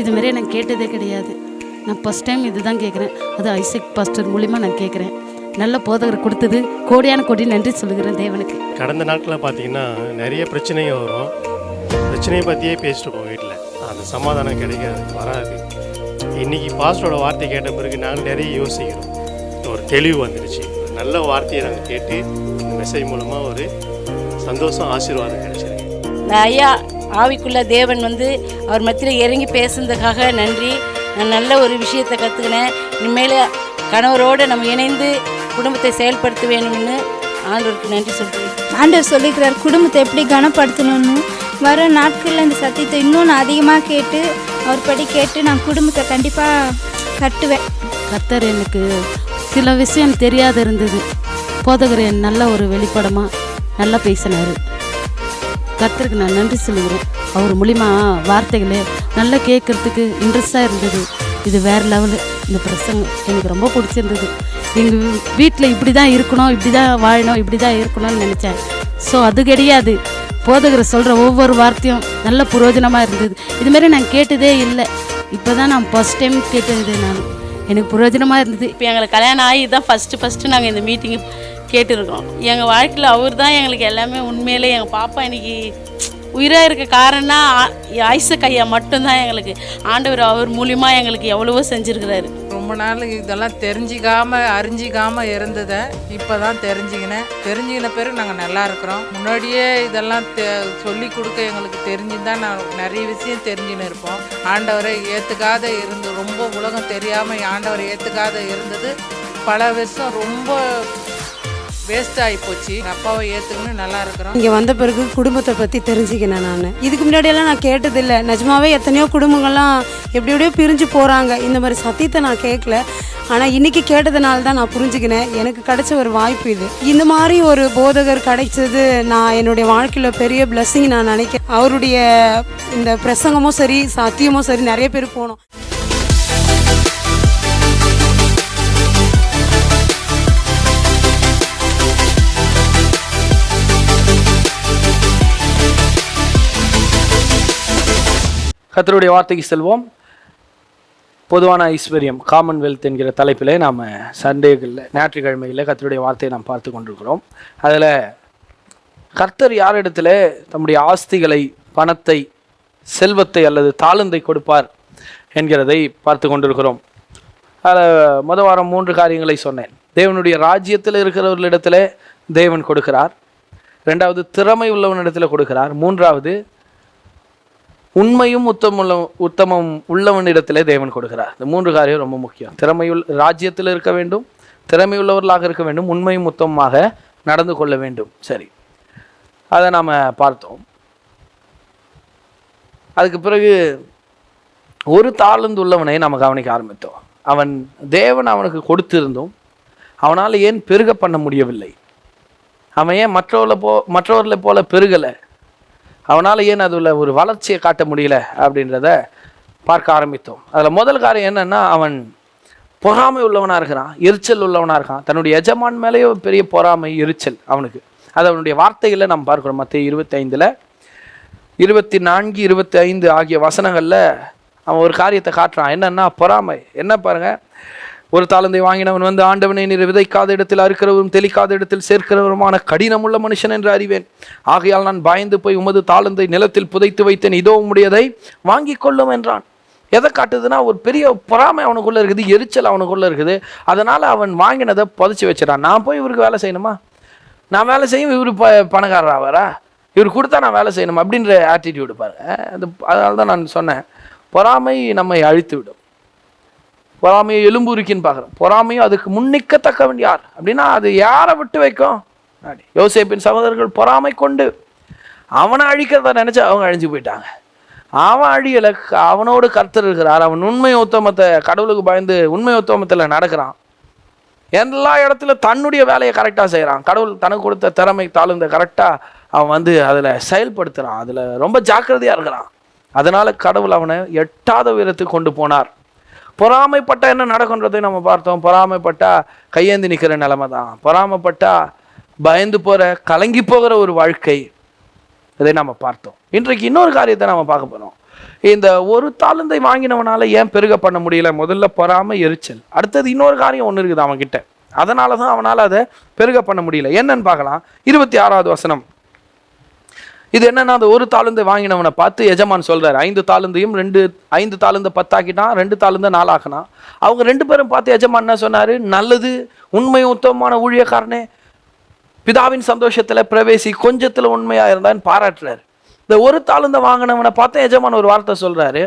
இதுமாரியே நான் கேட்டதே கிடையாது. நான் ஃபஸ்ட் டைம் இது தான் கேட்குறேன். அது ஐசக் பாஸ்டர் மூலிமா நான் கேட்குறேன். நல்ல போதகர் கொடுத்தது கோடியான கோடி நன்றி சொல்லுகிறேன் தேவனுக்கு. கடந்த நாட்களில் பார்த்தீங்கன்னா நிறைய பிரச்சனைகள் வரும். பிரச்சனையை பற்றியே பேசிட்டு இருப்போம் வீட்டில். அந்த சமாதானம் கிடைக்காது, வராது. இன்றைக்கி பாஸ்டரோட வார்த்தை கேட்ட பிறகு நாங்கள் நிறைய யோசிக்கிறோம். ஒரு தெளிவு வந்துடுச்சு. நல்ல வார்த்தையை நாங்கள் கேட்டு இந்த மெசேஜ் மூலமாக ஒரு சந்தோஷம், ஆசீர்வாதம் கிடைச்சிருக்கு. ஐயா ஆவிக்குள்ள தேவன் அவர் மத்தியில் இறங்கி பேசுனதுக்காக நன்றி. நான் நல்ல ஒரு விஷயத்தை கற்றுக்கினேன். இனிமேல் கணவரோடு நம்ம இணைந்து குடும்பத்தை செயல்படுத்த வேணும்னு ஆண்டவருக்கு நன்றி சொல்கிறேன். ஆண்டவர் சொல்லிக்கிறார் குடும்பத்தை எப்படி கனப்படுத்தணும்னு. வர நாட்களில் இந்த சத்தியத்தை இன்னும் நான் அதிகமாக கேட்டு அவர் படி கேட்டு நான் குடும்பத்தை கண்டிப்பாக கட்டுவேன். கர்த்தர் எனக்கு சில விஷயம் தெரியாத இருந்தது. போதகர் நல்ல ஒரு வெளிப்படமாக நல்லா பேசினார். கர்த்தருக்கு நான் நன்றி சொல்லுகிறேன். அவர் மூலிமா வார்த்தைகளே நல்லா கேட்குறதுக்கு இன்ட்ரெஸ்டாக இருந்தது. இது வேறு லெவலு. இந்த பிரசங்கம் எனக்கு ரொம்ப பிடிச்சிருந்தது. எங்கள் வீட்டில் இப்படி தான் இருக்கணும், இப்படி தான் வாழணும், இப்படி தான் இருக்கணும்னு நினச்சேன். ஸோ அது கிடையாது. போதகரை சொல்கிற ஒவ்வொரு வார்த்தையும் நல்ல புரோஜனமாக இருந்தது. இதுமாரி நான் கேட்டதே இல்லை. இப்போ தான் நான் ஃபஸ்ட் டைம் கேட்டது. எனக்கு புரோஜனமாக இருந்தது. இப்போ எங்களுக்கு கல்யாணம் ஆகி தான் ஃபஸ்ட்டு நாங்கள் இந்த மீட்டிங்கு கேட்டுருக்கோம். எங்கள் வாழ்க்கையில் அவர் தான் எங்களுக்கு எல்லாமே. உண்மையிலே எங்கள் பாப்பா இன்றைக்கி உயிராக இருக்க காரணம்னா ஐசக் ஐயா மட்டும்தான். எங்களுக்கு ஆண்டவர் அவர் மூலிமா எங்களுக்கு எவ்வளவோ செஞ்சுருக்கிறாரு. ரொம்ப நாள் இதெல்லாம் அறிஞ்சிக்காமல் இருந்ததை இப்போ தான் தெரிஞ்சுக்கின பிறகு நாங்கள் நல்லா இருக்கிறோம். முன்னாடியே இதெல்லாம் சொல்லி கொடுக்க எங்களுக்கு தெரிஞ்சுதான் நான் நிறைய விஷயம் தெரிஞ்சுன்னு இருப்போம். ஆண்டவரை ஏற்றுக்காத இருந்து ரொம்ப உலகம் தெரியாமல் ஆண்டவரை ஏற்றுக்காத இருந்தது. பல விஷயம் ரொம்ப வேஸ்ட் ஆகி போச்சு. அப்பாவை ஏற்றுக்கணும் நல்லா இருக்கிறோம். இங்கே வந்த பிறகு குடும்பத்தை பற்றி தெரிஞ்சுக்கினேன். நான் இதுக்கு முன்னாடியெல்லாம் நான் கேட்டதில்லை. நிஜமாவே எத்தனையோ குடும்பங்கள்லாம் எப்படியோ பிரிஞ்சு போகிறாங்க. இந்த மாதிரி சத்தியத்தை நான் கேட்கல. ஆனால் இன்றைக்கி கேட்டதுனால தான் நான் புரிஞ்சுக்கினேன். எனக்கு கிடைச்ச ஒரு வாய்ப்பு இது. இந்த மாதிரி ஒரு போதகர் கிடைச்சது நான் என்னுடைய வாழ்க்கையில் பெரிய பிளஸ்ஸிங் நான் நினைக்கிறேன். அவருடைய இந்த பிரசங்கமும் சரி சத்தியமும் சரி நிறைய பேர் போனோம். கர்த்தருடைய வார்த்தைக்கு செல்வோம். பொதுவான ஐஸ்வர்யம், காமன்வெல்த் என்கிற தலைப்பில் நாம் சண்டேகளில் ஞாயிற்றுக்கிழமையில் கர்த்தருடைய வார்த்தையை நாம் பார்த்து கொண்டிருக்கிறோம். அதில் கர்த்தர் யாரிடத்தில் தம்முடைய ஆஸ்திகளை, பணத்தை, செல்வத்தை அல்லது தாளந்தை கொடுப்பார் என்கிறதை பார்த்து கொண்டிருக்கிறோம். அதில் வாரம் 3 காரியங்களை சொன்னேன். தேவனுடைய ராஜ்யத்தில் இருக்கிறவர்களிடத்தில் தேவன் கொடுக்கிறார். 2வது திறமை உள்ளவனிடத்தில் கொடுக்கிறார். 3வது உண்மையும் உத்தமம் உள்ளவனிடத்திலே தேவன் கொடுக்கிறார். இந்த 3 காரியம் ரொம்ப முக்கியம். ராஜ்யத்தில் இருக்க வேண்டும், திறமையுள்ளவர்களாக இருக்க வேண்டும், உண்மையும் உத்தமமாக நடந்து கொள்ள வேண்டும். சரி, அதை நாம் பார்த்தோம். அதுக்கு பிறகு ஒரு தாளந்து உள்ளவனை நம்ம கவனிக்க ஆரம்பித்தோம். தேவன் அவனுக்கு கொடுத்திருந்தும் அவனால் ஏன் பெருக பண்ண முடியவில்லை? அவன் ஏன் மற்றவர்களை போல பெருகலை? அவனால் ஏன் அதில் ஒரு வளர்ச்சியை காட்ட முடியல அப்படின்றத பார்க்க ஆரம்பித்தோம். அதில் முதல் காரியம் என்னென்னா, அவன் பொறாமை உள்ளவனாக இருக்கிறான், எரிச்சல் உள்ளவனாக இருக்கான். தன்னுடைய எஜமான் மேலேயே பெரிய பொறாமை, எரிச்சல் அவனுக்கு. அது அவனுடைய வார்த்தைகளில் நம்ம பார்க்குறோம். மத்தேயு 25 24, 25 ஆகிய வசனங்களில் அவன் ஒரு காரியத்தை காட்டுறான். என்னன்னா பொறாமை. என்ன பாருங்கள், ஒரு தாளந்தை வாங்கினவன் ஆண்டவனை நீர் விதைக்காத இடத்தில் அறுக்கிறவரும் தெளிக்காத இடத்தில் சேர்க்கிறவருமான கடினமுள்ள மனுஷன் என்று அறிவேன். ஆகையால் நான் பயந்து போய் உமது தாளந்தை நிலத்தில் புதைத்து வைத்தேன், இதோ உம்முடையதை வாங்கி கொள்ளும் என்றான். எதை காட்டுதுன்னா, ஒரு பெரிய பொறாமை அவனுக்குள்ளே இருக்குது, எரிச்சல் அவனுக்குள்ளே இருக்குது. அதனால் அவன் வாங்கினதை புதைச்சி வச்சிடான். நான் போய் இவருக்கு வேலை செய்யணுமா? நான் வேலை செய்யும் இவர் பணக்காரர் ஆவாரா? இவர் கொடுத்தா நான் வேலை செய்யணும் அப்படின்ற ஆட்டிடியூடு பாருங்க. அதனால தான் நான் சொன்னேன், பொறாமை நம்மை அழித்து விடும். பொறாமையை எலும்புருக்கின்னு பார்க்குறோம். பொறாமையும் அதுக்கு முன்னிக்கத்தக்கவன் யார் அப்படின்னா, அது யாரை விட்டு வைக்கும்? யோசேப்பின் சகோதரர்கள் பொறாமை கொண்டு அவனை அழிக்கிறத நினச்சி அவங்க அழிஞ்சு போயிட்டாங்க. அவன் அழியலை, அவனோடு கர்த்தர் இருக்கிறார். அவன் உண்மை உத்தமத்தை, கடவுளுக்கு பயந்து உண்மை உத்தமத்தில் நடக்கிறான். எல்லா இடத்துல தன்னுடைய வேலையை கரெக்டாக செய்கிறான். கடவுள் தனக்கு கொடுத்த திறமை, தாழ்ந்த கரெக்டாக அவன் அதில் செயல்படுத்துகிறான். அதில் ரொம்ப ஜாக்கிரதையாக இருக்கிறான். அதனால் கடவுள் அவனை எட்டாத உயரத்துக்கு கொண்டு போனார். பொறாமைப்பட்டால் என்ன நடக்குன்றதை நம்ம பார்த்தோம். பொறாமைப்பட்டால் கையேந்தி நிற்கிற நிலைமை தான். பொறாமைப்பட்டால் பயந்து போகிற, கலங்கி போகிற ஒரு வாழ்க்கை, இதை நம்ம பார்த்தோம். இன்றைக்கு இன்னொரு காரியத்தை நம்ம பார்க்க போகிறோம். இந்த ஒரு தாளந்தை வாங்கினவனால ஏன் பெருக பண்ண முடியல? முதல்ல பொறாமை, எரிச்சல். அடுத்தது இன்னொரு காரியம் ஒன்று இருக்குது அவன்கிட்ட, அதனால தான் அவனால் அதை பெருக பண்ண முடியல. என்னன்னு பார்க்கலாம். 26வது வசனம். இது என்னன்னா, அந்த ஒரு தாளந்தை வாங்கினவனை பார்த்து எஜமான் சொல்றாரு, 5 தாளந்தையும் 5 தாளந்தை 10 ஆக்கிட்டான், 2 தாளந்தை 4 ஆக்கினான். அவங்க 2 பேரும் பார்த்து எஜமான் என்ன சொன்னாரு? நல்லது, உண்மை உத்தமமான ஊழியக்காரனே, பிதாவின் சந்தோஷத்துல பிரவேசி, கொஞ்சத்துல உண்மையா இருந்தான்னு பாராட்டுறாரு. இந்த ஒரு தாளந்தை வாங்கினவனை பார்த்து எஜமான் ஒரு வார்த்தை சொல்றாரு.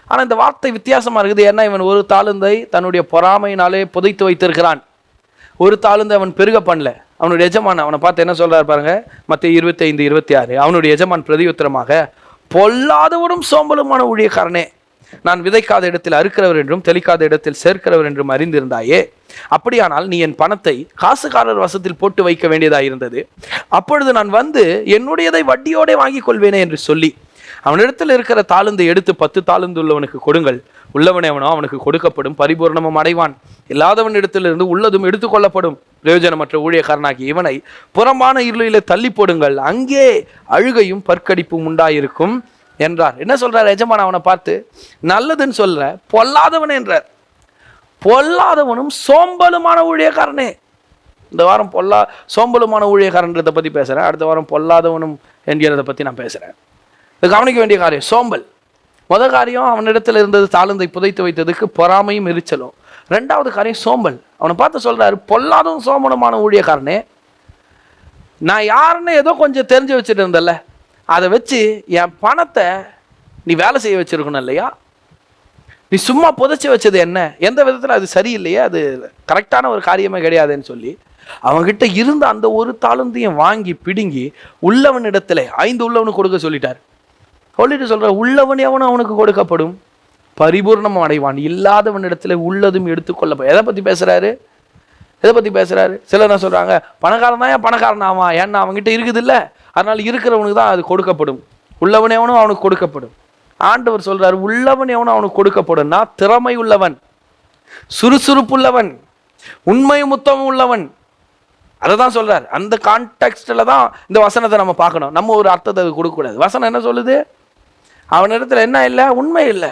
ஆனா இந்த வார்த்தை வித்தியாசமா இருக்குது. ஏன்னா இவன் ஒரு தாளந்தை தன்னுடைய பொறாமையினாலே புதைத்து வைத்திருக்கிறான். ஒரு தாளந்தை அவன் பெருக பண்ணல. அவனுடைய எஜமான் அவனை பார்த்து என்ன சொல்றாரு பாருங்க, மத்தேயு 25:26. அவனுடைய எஜமான் பிரதியுத்தரமாக, பொல்லாதவரும் சோம்பலுமான ஊழியக்காரனே, நான் விதைக்காத இடத்தில் அறுக்கிறவர் என்றும் தெளிக்காத இடத்தில் சேர்க்கிறவர் என்றும் அறிந்திருந்தாயே. அப்படியானால் நீ என் பணத்தை காசுக்காரர் வசத்தில் போட்டு வைக்க வேண்டியதாக இருந்தது. அப்பொழுது நான் வந்து என்னுடையதை வட்டியோட வாங்கி கொள்வேனே என்று சொல்லி அவனிடத்தில் இருக்கிற தாளந்தை எடுத்து 10 தாளந்து உள்ளவனுக்கு கொடுங்கள். உள்ளவனே அவனோ அவனுக்கு கொடுக்கப்படும், பரிபூர்ணமும் அடைவான். இல்லாதவன் இடத்திலிருந்து உள்ளதும் எடுத்துக்கொள்ளப்படும். பிரயோஜனமற்ற ஊழியக்காரனாகி இவனை புறம்பான இருளிலே தள்ளி போடுங்கள், அங்கே அழுகையும் பற்கடிப்பும் உண்டாயிருக்கும் என்றார். என்ன சொல்றார் எஜமான் அவனை பார்த்து? நல்லதுன்னு சொல்ற, பொல்லாதவன் என்றார். பொல்லாதவனும் சோம்பலுமான ஊழியக்காரனே. இந்த வாரம் சோம்பலுமான ஊழியக்காரன்றதை பற்றி பேசுகிறேன். அடுத்த வாரம் பொல்லாதவனும் என்கிறதை பற்றி நான் பேசுகிறேன். இது கவனிக்க வேண்டிய காரியம் சோம்பல். முதல் காரியம் அவனிடத்தில் இருந்தது தாளந்தை புதைத்து வைத்ததுக்கு பொறாமையும் எரிச்சலும். 2வது காரியம் சோம்பல். அவனை பார்த்து சொல்றாரு, பொல்லாதவன் சோம்பலுமான ஊழியக்காரனே, நான் யாருன்னு ஏதோ கொஞ்சம் தெரிஞ்சு வச்சுட்டு இருந்தல்ல, அதை வச்சு என் பணத்தை நீ வேலை செய்ய வச்சிருக்கணும் இல்லையா? நீ சும்மா புதைச்சி வச்சது என்ன? எந்த விதத்தில் அது சரியில்லையே, அது கரெக்டான ஒரு காரியமே கிடையாதுன்னு சொல்லி அவன்கிட்ட இருந்த அந்த ஒரு தாளந்தையும் வாங்கி பிடுங்கி உள்ளவன் இடத்துல 5 உள்ளவனுக்கு கொடுக்க சொல்லிட்டார். சொல்லிட்டு சொல்ற, உள்ளவன் எவனும் அவனுக்கு கொடுக்கப்படும், பரிபூர்ணம் அடைவான். இல்லாதவன் இடத்துல உள்ளதும் எடுத்துக்கொள்ளப்படும். எதை பற்றி பேசுறாரு? எதை பற்றி பேசுறாரு? சிலர் என்ன சொல்றாங்க, பணக்காரன் தான் ஏன் பணக்காரன் ஆவான், ஏன்னா அவன்கிட்ட இருக்குது இல்லை, அதனால இருக்கிறவனுக்கு தான் அது கொடுக்கப்படும். உள்ளவன் எவனும் அவனுக்கு கொடுக்கப்படும். ஆண்டவர் சொல்றாரு, உள்ளவன் எவனும் அவனுக்கு கொடுக்கப்படும்னா திறமை உள்ளவன், சுறுசுறுப்புள்ளவன், உண்மையும் உத்தமும் உள்ளவன். அதை தான் சொல்றாரு. அந்த கான்டெக்ஸ்டில் தான் இந்த வசனத்தை நம்ம பார்க்கணும். நம்ம ஒரு அர்த்தத்தை அது கொடுக்கக்கூடாது. வசனம் என்ன சொல்லுது? அவனிடத்துல என்ன இல்லை? உண்மை இல்லை.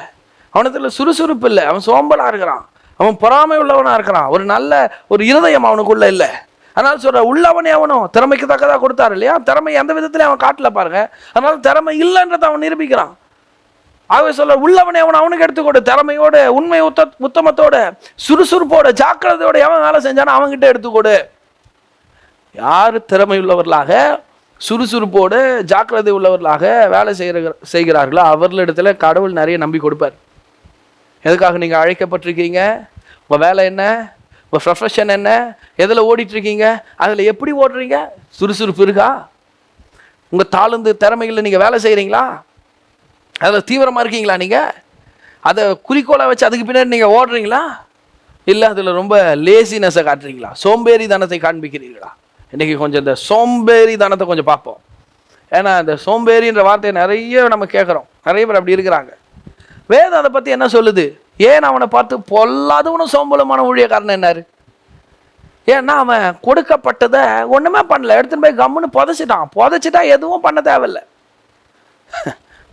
அவனிடத்துல சுறுசுறுப்பு இல்லை. அவன் சோம்பலாக இருக்கிறான். அவன் பொறாமை உள்ளவனாக இருக்கிறான். ஒரு நல்ல ஒரு இருதயம் அவனுக்குள்ள இல்லை. அதனால சொல்ற, உள்ளவனே அவனும் திறமைக்கு தக்கதாக கொடுத்தாரு இல்லையா? திறமை எந்த விதத்துலையும் அவன் காட்டல பாருங்க. அதனால திறமை இல்லைன்றதை அவன் நிரூபிக்கிறான். ஆகவே சொல்ல, உள்ளவனே அவன் அவனுக்கு எடுத்துக்கொடு. திறமையோட, உண்மை உத்தமத்தோட, சுறுசுறுப்போட, ஜாக்கிரதையோட எவன் வேலை செஞ்சானோ அவன்கிட்ட எடுத்துக்கொடு. யார் திறமை உள்ளவர்களாக, சுறுசுறுப்போடு, ஜாக்கிரதை உள்ளவர்களாக வேலை செய்கிறார்களோ அவர்களிடத்துல கடவுள் நிறைய நம்பி கொடுப்பார். எதுக்காக நீங்கள் அழைக்கப்பட்டிருக்கீங்க? உங்கள் வேலை என்ன? உங்கள் ப்ரொஃபஷன் என்ன? எதில் ஓடிட்டுருக்கீங்க? அதில் எப்படி ஓடுறீங்க? சுறுசுறுப்பு இருக்கா? உங்கள் தாளந்து திறமைகளில் நீங்கள் வேலை செய்கிறீங்களா? அதில் தீவிரமாக இருக்கீங்களா? நீங்கள் அதை குறிக்கோளாக வச்சு அதுக்கு பின்னாடி நீங்கள் ஓடுறீங்களா? இல்லை அதில் ரொம்ப லேசினஸை காட்டுறீங்களா? சோம்பேறி தனத்தை காண்பிக்கிறீர்களா? இன்றைக்கி கொஞ்சம் இந்த சோம்பேறி தனத்தை கொஞ்சம் பார்ப்போம். ஏன்னா இந்த சோம்பேறின்ற வார்த்தையை நிறைய நம்ம கேட்குறோம். நிறைய பேர் அப்படி இருக்கிறாங்க. வேதம் அதை பற்றி என்ன சொல்லுது? ஏன் அவனை பார்த்து பொல்லாதவனும் சோம்பலுமான ஊழியக்காரன் என்னாரு? ஏன்னா அவன் கொடுக்கப்பட்டதை ஒன்றுமே பண்ணல, எடுத்துன்னு போய் கம்முன்னு புதைச்சிட்டா எதுவும் பண்ண தேவையில்லை.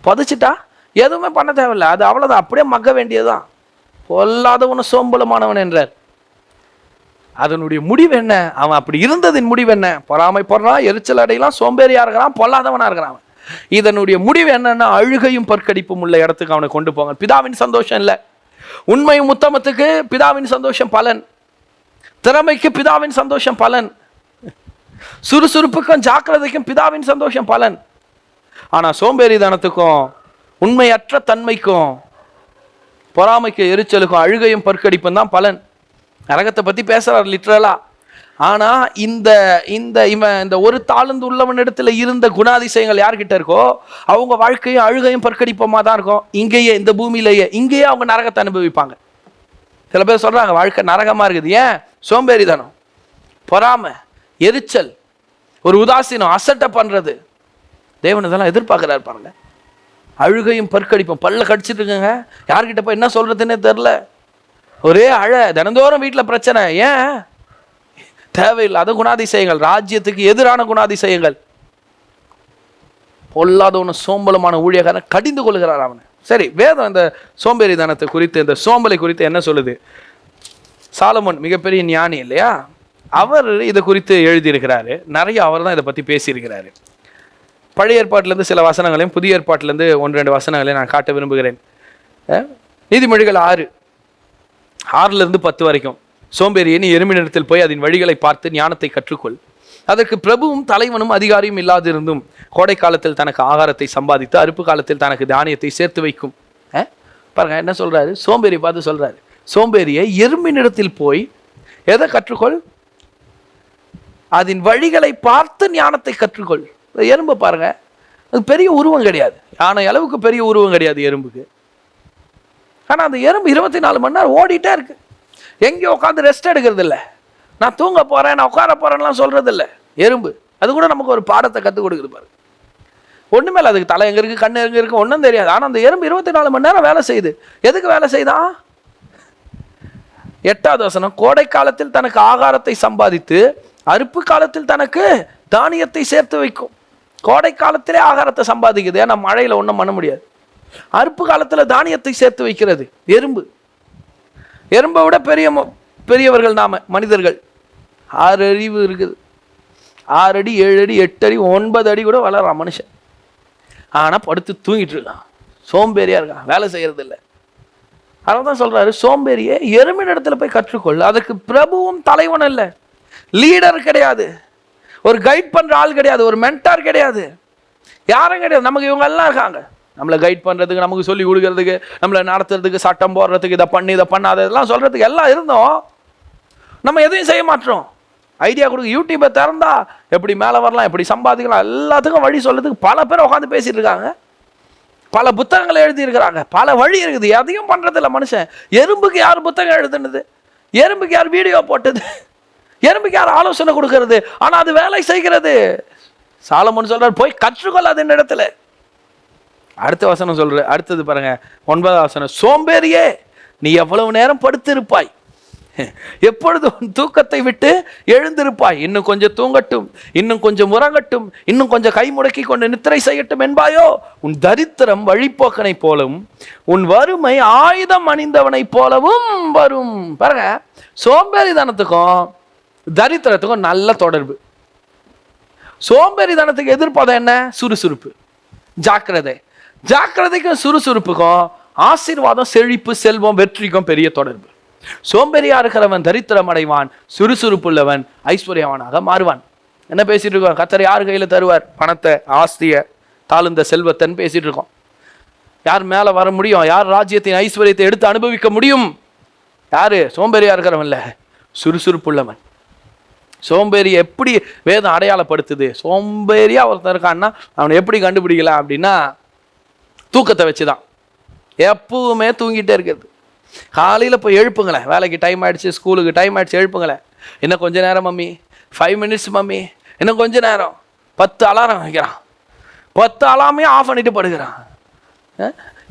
புதைச்சிட்டா எதுவுமே பண்ண தேவையில்லை. அது அவ்வளோதான், அப்படியே மக்க வேண்டியதுதான். பொல்லாதவனும் சோம்பலுமானவன் என்றார். அதனுடைய முடிவு என்ன? அவன் அப்படி இருந்ததின் முடிவு என்ன? பொறாமைப்படுறான், எரிச்சல் அடையலாம், சோம்பேறியா இருக்கிறான், பொல்லாதவனா இருக்கிறான். இதனுடைய முடிவு என்னன்னா, அழுகையும் பற்கடிப்பும் உள்ள இடத்துக்கு அவனை கொண்டு போங்க. பிதாவின் சந்தோஷம் இல்லை. உண்மையும் உத்தமத்துக்கு பிதாவின் சந்தோஷம் பலன், திறமைக்கு பிதாவின் சந்தோஷம் பலன், சுறுசுறுப்புக்கும் ஜாக்கிரதைக்கும் பிதாவின் சந்தோஷம் பலன். ஆனா சோம்பேறித்தனத்துக்கும் உண்மையற்ற தன்மைக்கும் பொறாமைக்கு எரிச்சலுக்கும் அழுகையும் பற்கடிப்பும் தான் பலன். நரகத்தை பற்றி பேசுகிறார் லிட்ரலா. ஆனால் இந்த ஒரு தாளந்து உள்ளவன் இடத்துல இருந்த குணாதிசயங்கள் யார்கிட்ட இருக்கோ அவங்க வாழ்க்கையும் அழுகையும் பற்கடிப்பமாக தான் இருக்கும். இங்கேயே இந்த பூமியிலேயே இங்கேயே அவங்க நரகத்தை அனுபவிப்பாங்க. சில பேர் சொல்கிறாங்க வாழ்க்கை நரகமாக இருக்குது. ஏன்? சோம்பேறித்தனம், பொறாமை, எரிச்சல், ஒரு உதாசீனம், அசட்டை பண்ணுறது. தேவன் இதெல்லாம் எதிர்பார்க்குறாரு பாருங்க. அழுகையும் பற்கடிப்பும், பல்ல கடிச்சிட்டு இருக்குங்க. யார்கிட்ட போய் என்ன சொல்கிறதுன்னே தெரில, ஒரே தினந்தோறும் வீட்டில் பிரச்சனை. ஏன்? தேவையில்லாத குணாதிசயங்கள், ராஜ்யத்துக்கு எதிரான குணாதிசயங்கள். பொல்லாதவன சோம்பலமான ஊழியக்காரன் கடிந்து கொள்கிறார். அவனை சரி, வேதம் இந்த சோம்பேறித்தனத்தை குறித்து, இந்த சோம்பலை குறித்து என்ன சொல்லுது? சாலமோன் மிகப்பெரிய ஞானி இல்லையா, அவர் இதை குறித்து எழுதியிருக்கிறாரு. நிறைய அவர் தான் இதை பற்றி பேசியிருக்கிறாரு. பழைய ஏற்பாட்டிலேருந்து சில வசனங்களையும் புதிய ஏற்பாட்டிலேருந்து 1-2 வசனங்களையும் நான் காட்ட விரும்புகிறேன். நீதிமொழிகள் 6-10 வரைக்கும், சோம்பேறியை நீ எறும்பினிடத்தில் போய் அதன் வழிகளை பார்த்து ஞானத்தை கற்றுக்கொள். அதற்கு பிரபுவும் தலைவனும் அதிகாரியும் இல்லாதிருந்தும் கோடை காலத்தில் தனக்கு ஆகாரத்தை சம்பாதித்து அறுப்பு காலத்தில் தனக்கு தானியத்தை சேர்த்து வைக்கும். பாருங்க என்ன சொல்றாரு, சோம்பேறி பார்த்து சொல்றாரு, சோம்பேறியை எறும்பினிடத்தில் போய் எதை கற்றுக்கொள்? அதன் வழிகளை பார்த்து ஞானத்தை கற்றுக்கொள். எறும்பை பாருங்க, அது பெரிய உருவம் கிடையாது, யானை அளவுக்கு பெரிய உருவம் கிடையாது எறும்புக்கு. ஆனால் அந்த எறும்பு 24 மணி நேரம் ஓடிட்டே இருக்கு. எங்கேயும் உட்காந்து ரெஸ்ட் எடுக்கிறது இல்லை. நான் தூங்க போறேன், நான் உட்கார போறேன்லாம் சொல்றது இல்லை எறும்பு. அது கூட நமக்கு ஒரு பாடத்தை கற்றுக் கொடுக்குது பாரு. ஒண்ணுமே இல்லை, அதுக்கு தலை எங்க இருக்கு, கண்ணு எங்க இருக்கு, ஒன்றும் தெரியாது. ஆனால் அந்த எறும்பு 24 மணி நேரம் வேலை செய்யுது. எதுக்கு வேலை செய்தா? 8வது வசனம், கோடை காலத்தில் தனக்கு ஆகாரத்தை சம்பாதித்து அறுப்பு காலத்தில் தனக்கு தானியத்தை சேர்த்து வைக்கும். கோடை காலத்திலே ஆகாரத்தை சம்பாதிக்குது, ஏன்னா மழையில ஒன்றும் பண்ண முடியாது. அறுப்பு காலத்தில் தானியத்தை சேர்த்து வைக்கிறது எறும்பு. எறும்பை விட பெரியவர்கள் நாம மனிதர்கள். 6 அறிவு இருக்குது, 6 அடி 7 அடி 8 அடி 9 அடி கூட வளர்றான் மனுஷன். ஆனா படுத்து தூங்கிட்டு இருக்கான், சோம்பேறியா இருக்கான், வேலை செய்யறது இல்லை. அதனால தான் சொல்றாரு, சோம்பேறியே எறும்பின் இடத்துல போய் கற்றுக்கொள். அதுக்கு பிரபுவும் தலைவன் இல்லை, லீடர் கிடையாது, ஒரு கைட் பண்ற ஆள் கிடையாது, ஒரு மென்டார் கிடையாது, யாரும் கிடையாது. நமக்கு இவங்க எல்லாம் இருக்காங்க, நம்மளை கைட் பண்ணுறதுக்கு, நமக்கு சொல்லி கொடுக்கறதுக்கு, நம்மளை நடத்துறதுக்கு, சட்டம் போடுறதுக்கு, இதை பண்ணி இதை பண்ணாத இதெல்லாம் சொல்கிறதுக்கு எல்லாம் இருந்தோம். நம்ம எதையும் செய்ய மாட்டோம். ஐடியா கொடுக்க யூடியூப்பை திறந்தா எப்படி மேலே வரலாம், எப்படி சம்பாதிக்கலாம், எல்லாத்துக்கும் வழி சொல்கிறதுக்கு பல பேர் உட்காந்து பேசிட்டு இருக்காங்க, பல புத்தகங்களை எழுதியிருக்கிறாங்க, பல வழி இருக்குது. எதையும் பண்ணுறதில்ல மனுஷன். எறும்புக்கு யார் புத்தகம் எழுதுனது? எறும்புக்கு யார் வீடியோ போட்டது? எறும்புக்கு யார் ஆலோசனை கொடுக்கறது? ஆனால் அது வேலை செய்கிறது. சாலமோன் சொல்றார், போய் கற்றுக்கொள்ளாத இந்த இடத்துல. அடுத்த வசனம் சொல்ற, அடுத்தது பாருங்க 9வது வசனம், சோம்பேறியே நீ எவ்வளவு நேரம் படுத்திருப்பாய், எப்பொழுது உன் தூக்கத்தை விட்டு எழுந்திருப்பாய். இன்னும் கொஞ்சம் தூங்கட்டும், இன்னும் கொஞ்சம் உறங்கட்டும், இன்னும் கொஞ்சம் கை முடக்கி கொண்டு நித்திரை செய்யட்டும் என்பாயோ. உன் தரித்திரம் வழிப்போக்கனை போலவும் உன் வறுமை ஆயுதம் அணிந்தவனை போலவும் வரும். பாருங்க, சோம்பேறித்தனத்துக்கும் தரித்திரத்துக்கும் நல்ல தொடர்பு. சோம்பேறித்தனத்துக்கு எதிர்ப்பதம் என்ன? சுறுசுறுப்பு, ஜாக்கிரதை. ஜாக்கிரதைக்கும் சுறுசுறுப்புக்கும் ஆசீர்வாதம், செழிப்பு, செல்வம், வெற்றிக்கும் பெரிய தொடர்பு. சோம்பேறியா இருக்கிறவன் தரித்திரம் அடைவான், சுறுசுறுப்புள்ளவன் ஐஸ்வர்யவானாக மாறுவான். என்ன பேசிட்டு இருக்கோம்? கர்த்தர் யார் கையில தருவார்? பணத்தை, ஆஸ்திய, தாழ்ந்த செல்வத்தன் பேசிட்டு இருக்கோம். யார் மேல வர முடியும்? யார் ராஜ்யத்தின் ஐஸ்வர்யத்தை எடுத்து அனுபவிக்க முடியும்? யாரு? சோம்பேறியா இருக்கிறவன் இல்ல, சுறுசுறுப்புள்ளவன். சோம்பேறி எப்படி வேதம் அடையாளப்படுத்துது? சோம்பேறியா ஒருத்தன் இருக்கான்னா அவனை எப்படி கண்டுபிடிக்கலாம் அப்படின்னா, தூக்கத்தை வச்சுதான். எப்பவுமே தூங்கிட்டே இருக்கிறது. காலையில் போய் எழுப்புங்களேன், வேலைக்கு டைம் ஆயிடுச்சு, ஸ்கூலுக்கு டைம் ஆயிடுச்சு, எழுப்புங்களேன். இன்னும் கொஞ்ச நேரம் மம்மி, 5 minutes மம்மி, இன்னும் கொஞ்ச நேரம். 10 அலாரம் வைக்கிறான், 10 அலாமே ஆஃப் பண்ணிட்டு படுக்கிறான்.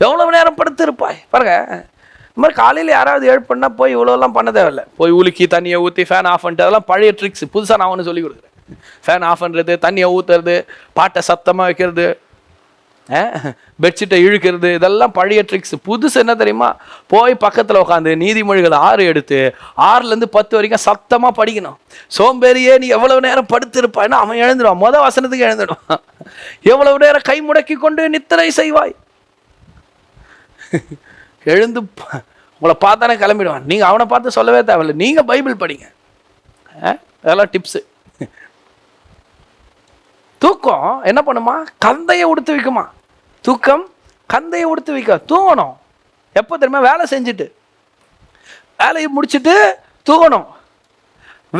எவ்வளவு நேரம் படுத்திருப்பாய் பாருங்க. இந்த மாதிரி காலையில் யாராவது எழுப்புனா போய் இவ்வளோலாம் பண்ண தேவையில்லை. போய் உலுக்கி தண்ணியை ஊற்றி ஃபேன் ஆஃப் பண்ணிட்டு, அதெல்லாம் பழைய ட்ரிக்ஸ். புதுசாக நான் ஒன்று சொல்லி கொடுக்குறேன். ஃபேன் ஆஃப் பண்ணுறது, தண்ணியை ஊற்றுறது, பாட்டை சத்தமாக வைக்கிறது, பெட்ஷீட்டை இழுக்கிறது, இதெல்லாம் பழைய ட்ரிக்ஸ். புதுசு என்ன தெரியுமா? போய் பக்கத்தில் உட்காந்து நீதிமொழிகள் 6 எடுத்து 6லேருந்து 10 வரைக்கும் சத்தமாக படிக்கணும். சோம்பேறியே நீ எவ்வளவு நேரம் படுத்திருப்பாய்னா அவன் எழுந்துடுவான், மொதல் வசனத்துக்கு எழுந்துடுவான். எவ்வளவு நேரம் கை முடக்கி கொண்டு நித்திரை செய்வாய். எழுந்து உங்களை பார்த்தானே கிளம்பிடுவான். நீங்கள் அவனை பார்த்து சொல்லவே தேவையில்லை, நீங்கள் பைபிள் படிங்க. அதெல்லாம் டிப்ஸு. தூக்கம் என்ன பண்ணுமா? கந்தையை உடுத்து வைக்குமா. தூக்கம் கந்தையை உடுத்து வைக்க. தூங்கணும் எப்போ தெரியுமா? வேலை செஞ்சுட்டு, வேலையை முடிச்சுட்டு தூங்கணும்.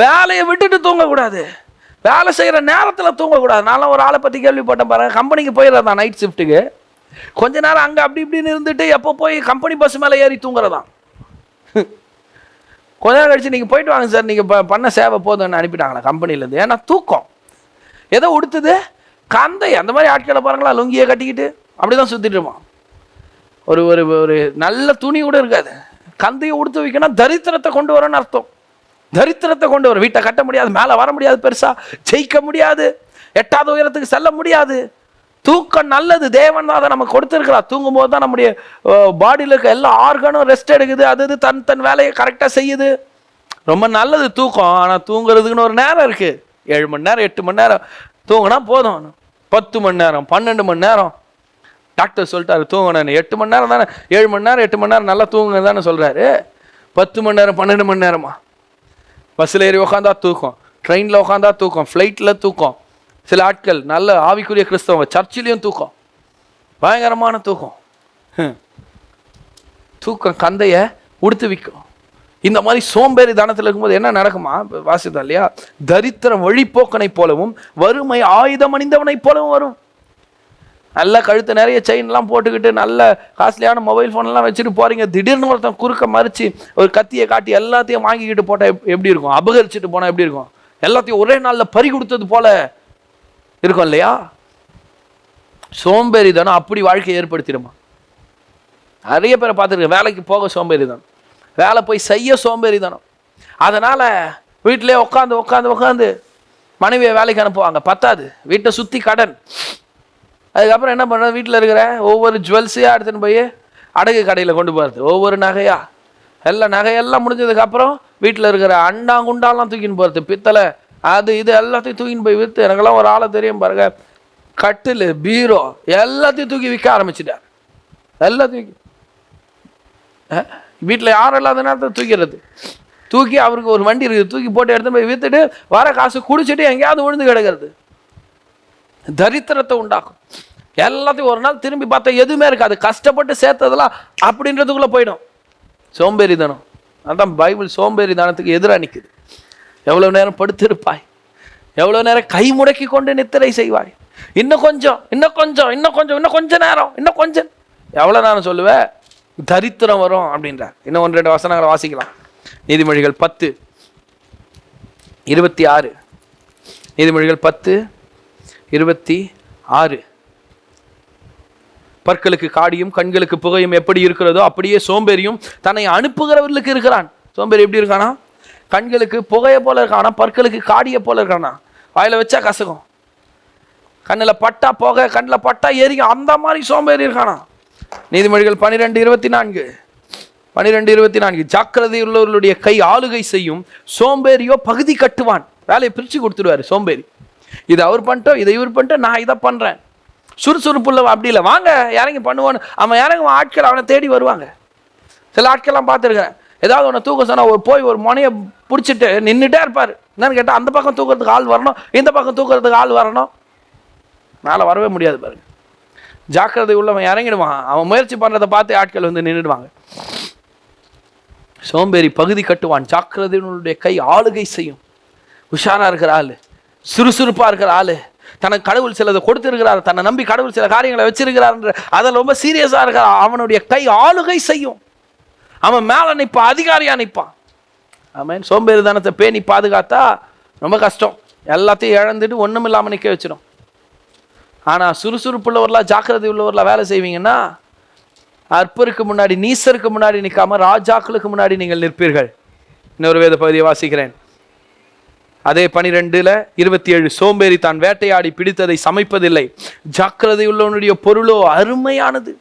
வேலையை விட்டுட்டு தூங்கக்கூடாது, வேலை செய்கிற நேரத்தில் தூங்கக்கூடாது. நான்லாம் ஒரு ஆளை பற்றி கேள்விப்பட்டேன் பாருங்க. கம்பெனிக்கு போயிடுறதான் நைட் ஷிஃப்ட்டுக்கு, கொஞ்ச நேரம் அங்கே அப்படி இப்படின்னு இருந்துட்டு எப்போ போய் கம்பெனி பஸ் மேலே ஏறி தூங்குறதான். கொஞ்ச நேரம் கழிச்சு நீங்கள் போயிட்டு வாங்க சார், நீங்கள் பண்ண சேவை போதும்னு அனுப்பிட்டாங்களா கம்பெனிலேருந்து. ஏன்னா தூக்கம் எதை உடுத்துது? கந்தை. அந்த மாதிரி ஆட்களை பாருங்களா, லுங்கியை கட்டிக்கிட்டு அப்படிதான் சுற்றிட்டு இருப்பான். ஒரு ஒரு ஒரு நல்ல துணி கூட இருக்காது. கந்தையை உடுத்து வைக்கணும், தரித்திரத்தை கொண்டு வரணும்னு அர்த்தம். தரித்திரத்தை கொண்டு வர. வீட்டை கட்ட முடியாது, மேலே வர முடியாது, பெருசா ஜெயிக்க முடியாது, 8வது உயரத்துக்கு செல்ல முடியாது. தூக்கம் நல்லது, தேவன் தான் அதை நம்ம கொடுத்துருக்கிறார். தூங்கும் போது தான் நம்முடைய பாடியில் இருக்க எல்லா ஆர்கனும் ரெஸ்ட் எடுக்குது, அது தன் வேலையை கரெக்டாக செய்யுது. ரொம்ப நல்லது தூக்கம். ஆனால் தூங்குறதுக்குன்னு ஒரு நேரம் இருக்குது. 7 மணி நேரம் 8 மணி நேரம் தூங்கினா போதும். 10 மணி நேரம் 12 மணி நேரம் டாக்டர் சொல்லிட்டாரு தூங்கணும். 8 மணி நேரம் தானே, 7 மணி நேரம் 8 மணி நேரம் நல்லா தூங்குங்க தானே சொல்கிறாரு. 10 மணி நேரம் 12 மணி நேரமா? பஸ்ஸில் ஏறி உட்காந்தா தூக்கம், ட்ரெயினில் உட்காந்தா தூக்கம், ஃப்ளைட்டில் தூக்கம். சில ஆட்கள் நல்ல ஆவிக்குரிய கிறிஸ்தவங்க சர்ச்சிலையும் தூக்கம், பயங்கரமான தூக்கம். தூக்கம் கந்தையை உடுத்து விற்கும். இந்த மாதிரி சோம்பேறி தானத்தில் இருக்கும்போது என்ன நடக்குமா? வாசித்தோம் இல்லையா? தரித்திரம் வழிப்போக்கனை போலவும் வறுமை ஆயுதம் அணிந்தவனை போலவும் வரும். நல்ல கழுத்து நிறைய செயின்லாம் போட்டுக்கிட்டு நல்ல காஸ்ட்லியான மொபைல் ஃபோன்லாம் வச்சுட்டு போகிறீங்க, திடீர்னு ஒருத்தன் குறுக்க மறித்து ஒரு கத்தியை காட்டி எல்லாத்தையும் வாங்கிக்கிட்டு போட்டால் எப்படி இருக்கும்? அபகரிச்சுட்டு போனால் எப்படி இருக்கும்? எல்லாத்தையும் ஒரே நாளில் பறி கொடுத்தது போல இருக்கும் இல்லையா? சோம்பேறி தானே அப்படி வாழ்க்கையை ஏற்படுத்திடுமா? நிறைய பேரை பார்த்துருக்கேன். வேலைக்கு போக சோம்பேறி தானே, வேலை போய் செய்ய சோம்பேறி தானே. அதனால் வீட்டிலே உட்காந்து மனைவியை வேலைக்கு அனுப்புவாங்க. பத்தாது, வீட்டை சுற்றி கடன். அதுக்கப்புறம் என்ன பண்ணுறது? வீட்டில் இருக்கிற ஒவ்வொரு ஜுவல்ஸையாக எடுத்துன்னு போய் அடகு கடையில் கொண்டு போகிறது, ஒவ்வொரு நகையாக. நகையெல்லாம் முடிஞ்சதுக்கப்புறம் வீட்டில் இருக்கிற அண்டாங்குண்டாலாம் தூக்கின்னு போகிறது, பித்தளை அது இது எல்லாத்தையும் தூக்கின்னு போய் விற்று. எனக்கெல்லாம் ஒரு ஆளை தெரியும் பாருங்க, கட்டில் பீரோ எல்லாத்தையும் தூக்கி விற்க ஆரம்பிச்சிட்டார். எல்லாத்தையும் வீட்டில் யாரும் இல்லாத நேரத்தை தூக்கி அவருக்கு ஒரு வண்டி இருக்குது, தூக்கி போட்டு எடுத்துன்னு போய் விற்றுட்டு வர காசு குடிச்சிட்டு எங்கேயாவது விழுந்து கிடக்கிறது. தரித்திரத்தை உண்டாக்கும். எல்லாத்தையும் ஒரு நாள் திரும்பி பார்த்தா எதுவுமே இருக்காது. கஷ்டப்பட்டு சேர்த்ததெல்லாம் அப்படின்றதுக்குள்ளே போயிடும். சோம்பேறி தானம். அதான் பைபிள் சோம்பேறி தானத்துக்கு எதிராக நிற்குது. எவ்வளோ நேரம் படுத்திருப்பாய், எவ்வளோ நேரம் கை முடக்கி கொண்டு நித்திரை செய்வாய். இன்னும் கொஞ்சம் நேரம் எவ்வளோ நேரம் சொல்லுவேன்? தரித்திரம் வரும் அப்படின்றார். இன்னும் 1-2 வசனங்களை வாசிக்கலாம். நீதிமொழிகள் 10:26. நீதிமொழிகள் 10:26. பற்களுக்கு காடியும் கண்களுக்கு புகையும் எப்படி இருக்கிறதோ அப்படியே சோம்பேறியும் தன்னை அனுப்புகிறவர்களுக்கு இருக்கிறான். சோம்பேறி எப்படி இருக்கானா? கண்களுக்கு புகையை போல இருக்கானா, பற்களுக்கு காடியை போல இருக்கானா. வாயில வச்சா கசகம், கண்ணில் பட்டா புகை, கண்ணில் பட்டா எரியும், அந்த மாதிரி சோம்பேறி இருக்கானா. நீதிமொழிகள் 12:24. ஜாக்கிரதை உள்ளவர்களுடைய கை ஆளுகை செய்யும், சோம்பேறியோ பகுதி கட்டுவான். வேலையை பிரித்து கொடுத்துருவாரு சோம்பேறி. இது அவர் பண்ணிட்டோம், இதை இவர் பண்ணிட்டோம், நான் இதை பண்ணுறேன். சுறுசுறுப்புள்ள அப்படி இல்லை, வாங்க இறங்கி பண்ணுவான்னு அவன் இறங்குவான். ஆட்கள் அவனை தேடி வருவாங்க. சில ஆட்கள்லாம் பார்த்துருக்கிறேன், ஏதாவது ஒன்று தூக்க சொன்னால் போய் ஒரு முனையை பிடிச்சிட்டு நின்றுட்டே இருப்பார். என்னன்னு கேட்டால் அந்த பக்கம் தூக்கிறதுக்கு ஆள் வரணும், இந்த பக்கம் தூக்கிறதுக்கு ஆள் வரணும். மேலே வரவே முடியாது பாருங்க. ஜாக்கிரதை உள்ளவன் இறங்கிடுவான். அவன் முயற்சி பண்ணுறதை பார்த்து ஆட்கள் வந்து நின்றுடுவாங்க. சோம்பேறி பகுதி கட்டுவான், ஜாக்கிரதையினுடைய கை ஆளுகை செய்யும். உஷாராக இருக்கிற ஆள், சுறுசுறுப்பாக இருக்கிற ஆள், தனக்கு கடவுள் சிலதை கொடுத்துருக்கிறார், தன்னை நம்பி கடவுள் சில காரியங்களை வச்சிருக்கிறார்ன்ற அதில் ரொம்ப சீரியஸாக இருக்கிறான். அவனுடைய கை ஆளுகை செய்யும். அவன் மேலே நிற்பான், அதிகாரியாக நிற்பான். ஆமாம். சோம்பேறித்தனத்தை பேணி பாதுகாத்தா ரொம்ப கஷ்டம். எல்லாத்தையும் இழந்துட்டு ஒன்றும் இல்லாமல் நிற்க வச்சிடும். ஆனால் சுறுசுறுப்புள்ளவர்களாக ஜாக்கிரதை உள்ளவர்களாக வேலை செய்வீங்கன்னா அற்பருக்கு முன்னாடி, நீசருக்கு முன்னாடி நிற்காம ராஜாக்களுக்கு முன்னாடி நீங்கள் நிற்பீர்கள். இன்னொரு வேத பகுதியை வாசிக்கிறேன். அதே 12:27. சோம்பேறி தான் வேட்டையாடி பிடித்ததை சமைப்பதில்லை, ஜாக்கிரதை உள்ளவனுடைய பொருளோ அருமையானது.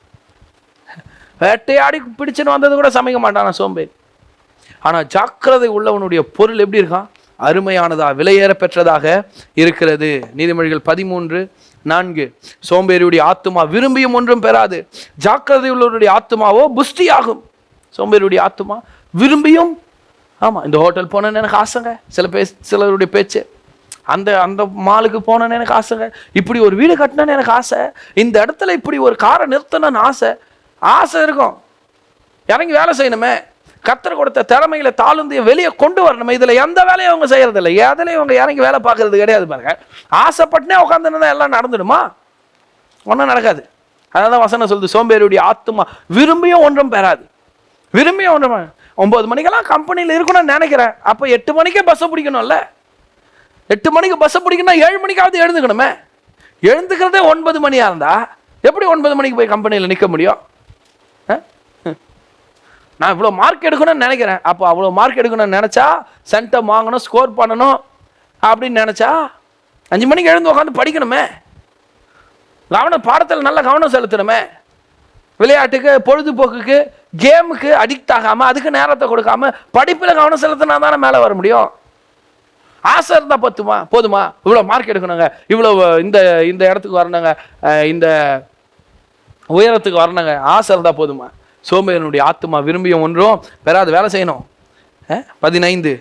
வேட்டையாடி பிடிச்சுன்னு வந்தது கூட சமைக்க மாட்டானா சோம்பேறி. ஆனால் ஜாக்கிரதை உள்ளவனுடைய பொருள் எப்படி இருக்கான்? அருமையானதா, விலையேற பெற்றதாக இருக்கிறது. நீதிமொழிகள் 13:4. சோம்பேறியுடைய ஆத்துமா விரும்பியும் ஒன்றும் பெறாது, ஜாக்கிரதை உள்ளவருடைய ஆத்துமாவோ புஷ்டியாகும். சோம்பேறியுடைய ஆத்துமா விரும்பியும், ஆமாம் இந்த ஹோட்டல் போனேன்னு எனக்கு ஆசைங்க, சிலருடைய பேச்சு, அந்த மாலுக்கு போனேன்னு எனக்கு ஆசைங்க, இப்படி ஒரு வீடு கட்டினேன்னு எனக்கு ஆசை, இந்த இடத்துல இப்படி ஒரு காரை நிறுத்தணும்னு ஆசை இருக்கும். இறங்கி வேலை செய்யணுமே, கர்த்தர் கொடுத்த திறமையில தாழ்ந்து வெளியே கொண்டு வரணுமே. இதில் எந்த வேலையும் அவங்க செய்யறதில்லை, எதுலையும் அவங்க இறங்கி வேலை பார்க்கறது கிடையாது பாருங்க. ஆசைப்பட்டுனே உட்காந்துருந்தா எல்லாம் நடந்துடுமா? ஒன்றும் நடக்காது. அதனால வசனம் சொல்லுது, சோம்பேறியுடைய ஆத்துமா விரும்பியும் ஒன்றும் பெறாது. விரும்பியும் ஒன்றும் 9 மணிக்கெல்லாம் கம்பெனியில் இருக்கணும்னு நினைக்கிறேன். அப்போ 8 மணிக்கே பஸ்ஸை பிடிக்கணும்ல. 8 மணிக்கு பஸ்ஸை பிடிக்கணும்னா 7 மணிக்காவது எழுந்துக்கணுமே. எழுந்துக்கிறதே 9 மணியாக இருந்தா எப்படி 9 மணிக்கு போய் கம்பெனியில் நிற்க முடியும்? நான் இவ்வளோ மார்க் எடுக்கணும்னு நினைக்கிறேன். அப்போ அவ்வளோ மார்க் எடுக்கணும்னு நினச்சா சென்டம் வாங்கணும், ஸ்கோர் பண்ணணும் அப்படின்னு நினச்சா 5 மணிக்கு எழுந்து உட்காந்து படிக்கணுமே. பாடத்தில் நல்ல கவனம் செலுத்தணுமே. விளையாட்டுக்கு, பொழுதுபோக்குக்கு, கேமுக்கு அடிக்ட் ஆகாமல், அதுக்கு நேரத்தை கொடுக்காம படிப்பில் கவனம் செலுத்தினா தானே மேலே வர முடியும். ஆசை இருந்தால் போதுமா? இவ்வளோ மார்க் எடுக்கணுங்க, இவ்வளோ இந்த இந்த இடத்துக்கு வரணுங்க, இந்த உயரத்துக்கு வரணுங்க, ஆசை இருந்தால் போதுமா? சோம்பேறினுடைய ஆத்துமா விரும்பியும் ஒன்றும் பெறாது. வேலை செய்யணும். 15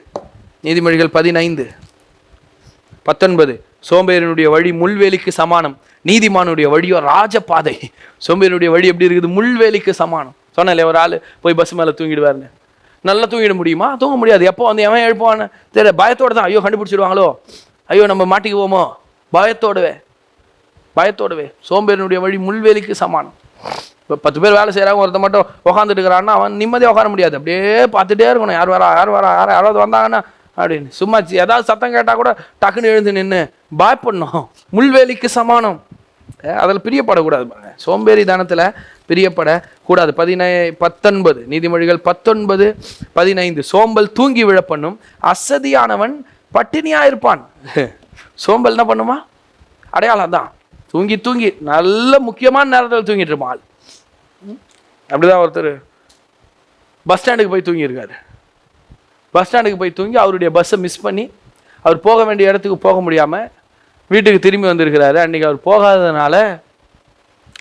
நீதிமொழிகள் 15:19 சோம்பேறினுடைய வழி முள்வேலிக்கு சமானம், நீதிமானுடைய வழியோ ராஜபாதை. சோம்பேறினுடைய வழி எப்படி இருக்குது? முள்வேலிக்கு சமானம். சொன்னேன் ஒரு ஆள் போய் பஸ் மேலே தூங்கிடுவாருன்னு. நல்லா தூங்கிட முடியுமா? தூங்க முடியாது. எப்போ வந்து எவன் எழுப்புவான்னு தெரியல. பயத்தோடு தான். ஐயோ கண்டுபிடிச்சிடுவாங்களோ, ஐயோ நம்ம மாட்டிக்குவோமோ, பயத்தோடவே. சோம்பேறினுடைய வழி முள்வேலிக்கு சமானம். இப்போ 10 பேர் வேலை செய்கிறாங்க, ஒருத்த மட்டும் உட்காந்துட்டு இருக்கிறான்னா அவன் நிம்மதியாக உட்கார முடியாது. அப்படியே பார்த்துட்டே இருக்கணும், யார் வரா யாராவது வந்தாங்கன்னா அப்படின்னு. சும்மா ஏதாவது சத்தம் கேட்டால் கூட டக்குன்னு எழுந்து நின்று பயப்படணும். முள்வேலிக்கு சமானம். அதில் பிரியப்படக்கூடாது பாருங்க. சோம்பேறி தானத்தில் பிரியப்படக்கூடாது. 19 நீதிமொழிகள் 19:15 சோம்பல் தூங்கி விழப்பண்ணும், அசதியானவன் பட்டினியாக இருப்பான். சோம்பல் என்ன பண்ணுமா? அடையாளம் தான். தூங்கி நல்ல முக்கியமான நேரத்தில் தூங்கிட்டு இருப்பான் ஆள். அப்படிதான் ஒருத்தர் பஸ் ஸ்டாண்டுக்கு போய் தூங்கியிருக்காரு. பஸ் ஸ்டாண்டுக்கு போய் தூங்கி அவருடைய பஸ்ஸை மிஸ் பண்ணி அவர் போக வேண்டிய இடத்துக்கு போக முடியாமல் வீட்டுக்கு திரும்பி வந்திருக்கிறாரு. அன்றைக்கி அவர் போகாததுனால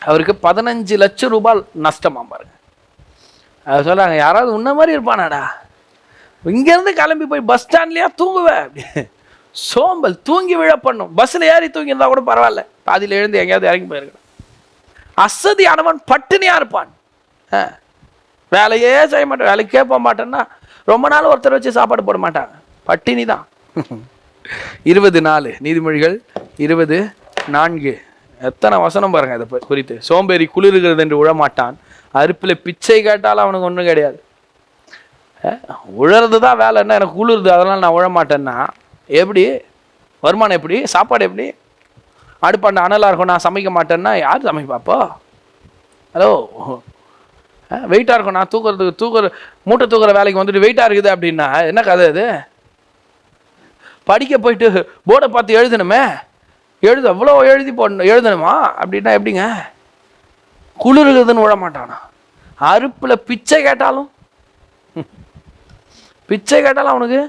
அவருக்கு 15 லட்சம் ரூபாய் நஷ்டமாக பாருங்க. அது சொல்கிறாங்க, யாராவது உன்ன மாதிரி இருப்பானாடா, இங்கேருந்து கிளம்பி போய் பஸ் ஸ்டாண்ட்லேயா தூங்குவேன் அப்படி. சோம்பல் தூங்கி விழப்பண்ணும். பஸ்ஸில் ஏறி தூங்கியிருந்தா கூட பரவாயில்ல, பாதியில் எழுந்து எங்கேயாவது இறங்கி போயிருக்கணும். அசதியானவன் பட்டினியாக இருப்பான். வேலையே செய்ய மாட்டேன், வேலைக்கே போக மாட்டேன்னா ரொம்ப நாள் ஒருத்தர் வச்சு சாப்பாடு போட மாட்டாங்க, பட்டினி தான். 24 நீதிமொழிகள் 20:4 எத்தனை வசனம் பாருங்க இதை குறித்து. சோம்பேறி குளிர்கிறது என்று உழமாட்டான், அறுப்பில் பிச்சை கேட்டாலும் அவனுக்கு ஒன்றும் கிடையாது. உழறது தான் வேலைன்னா எனக்கு குளிருது அதனால் நான் உழமாட்டேன்னா எப்படி? வருமானம் எப்படி? சாப்பாடு எப்படி? அடுப்பாண்ட அனலாக இருக்கும், நான் சமைக்க மாட்டேன்னா யார் சமைப்பாப்போ? ஹலோ, வெயிட்டாக இருக்கும், நான் மூட்டை தூக்குற வேலைக்கு வந்துட்டு வெயிட்டாக இருக்குது அப்படின்னா என்ன கதை இது? படிக்க போயிட்டு போர்டை பார்த்து எழுதணுமே, எவ்வளோ எழுதணுமா அப்படின்னா எப்படிங்க? குளிருக்குதுன்னு விட மாட்டானா? அறுப்பில் பிச்சை கேட்டாலும் அவனுக்கு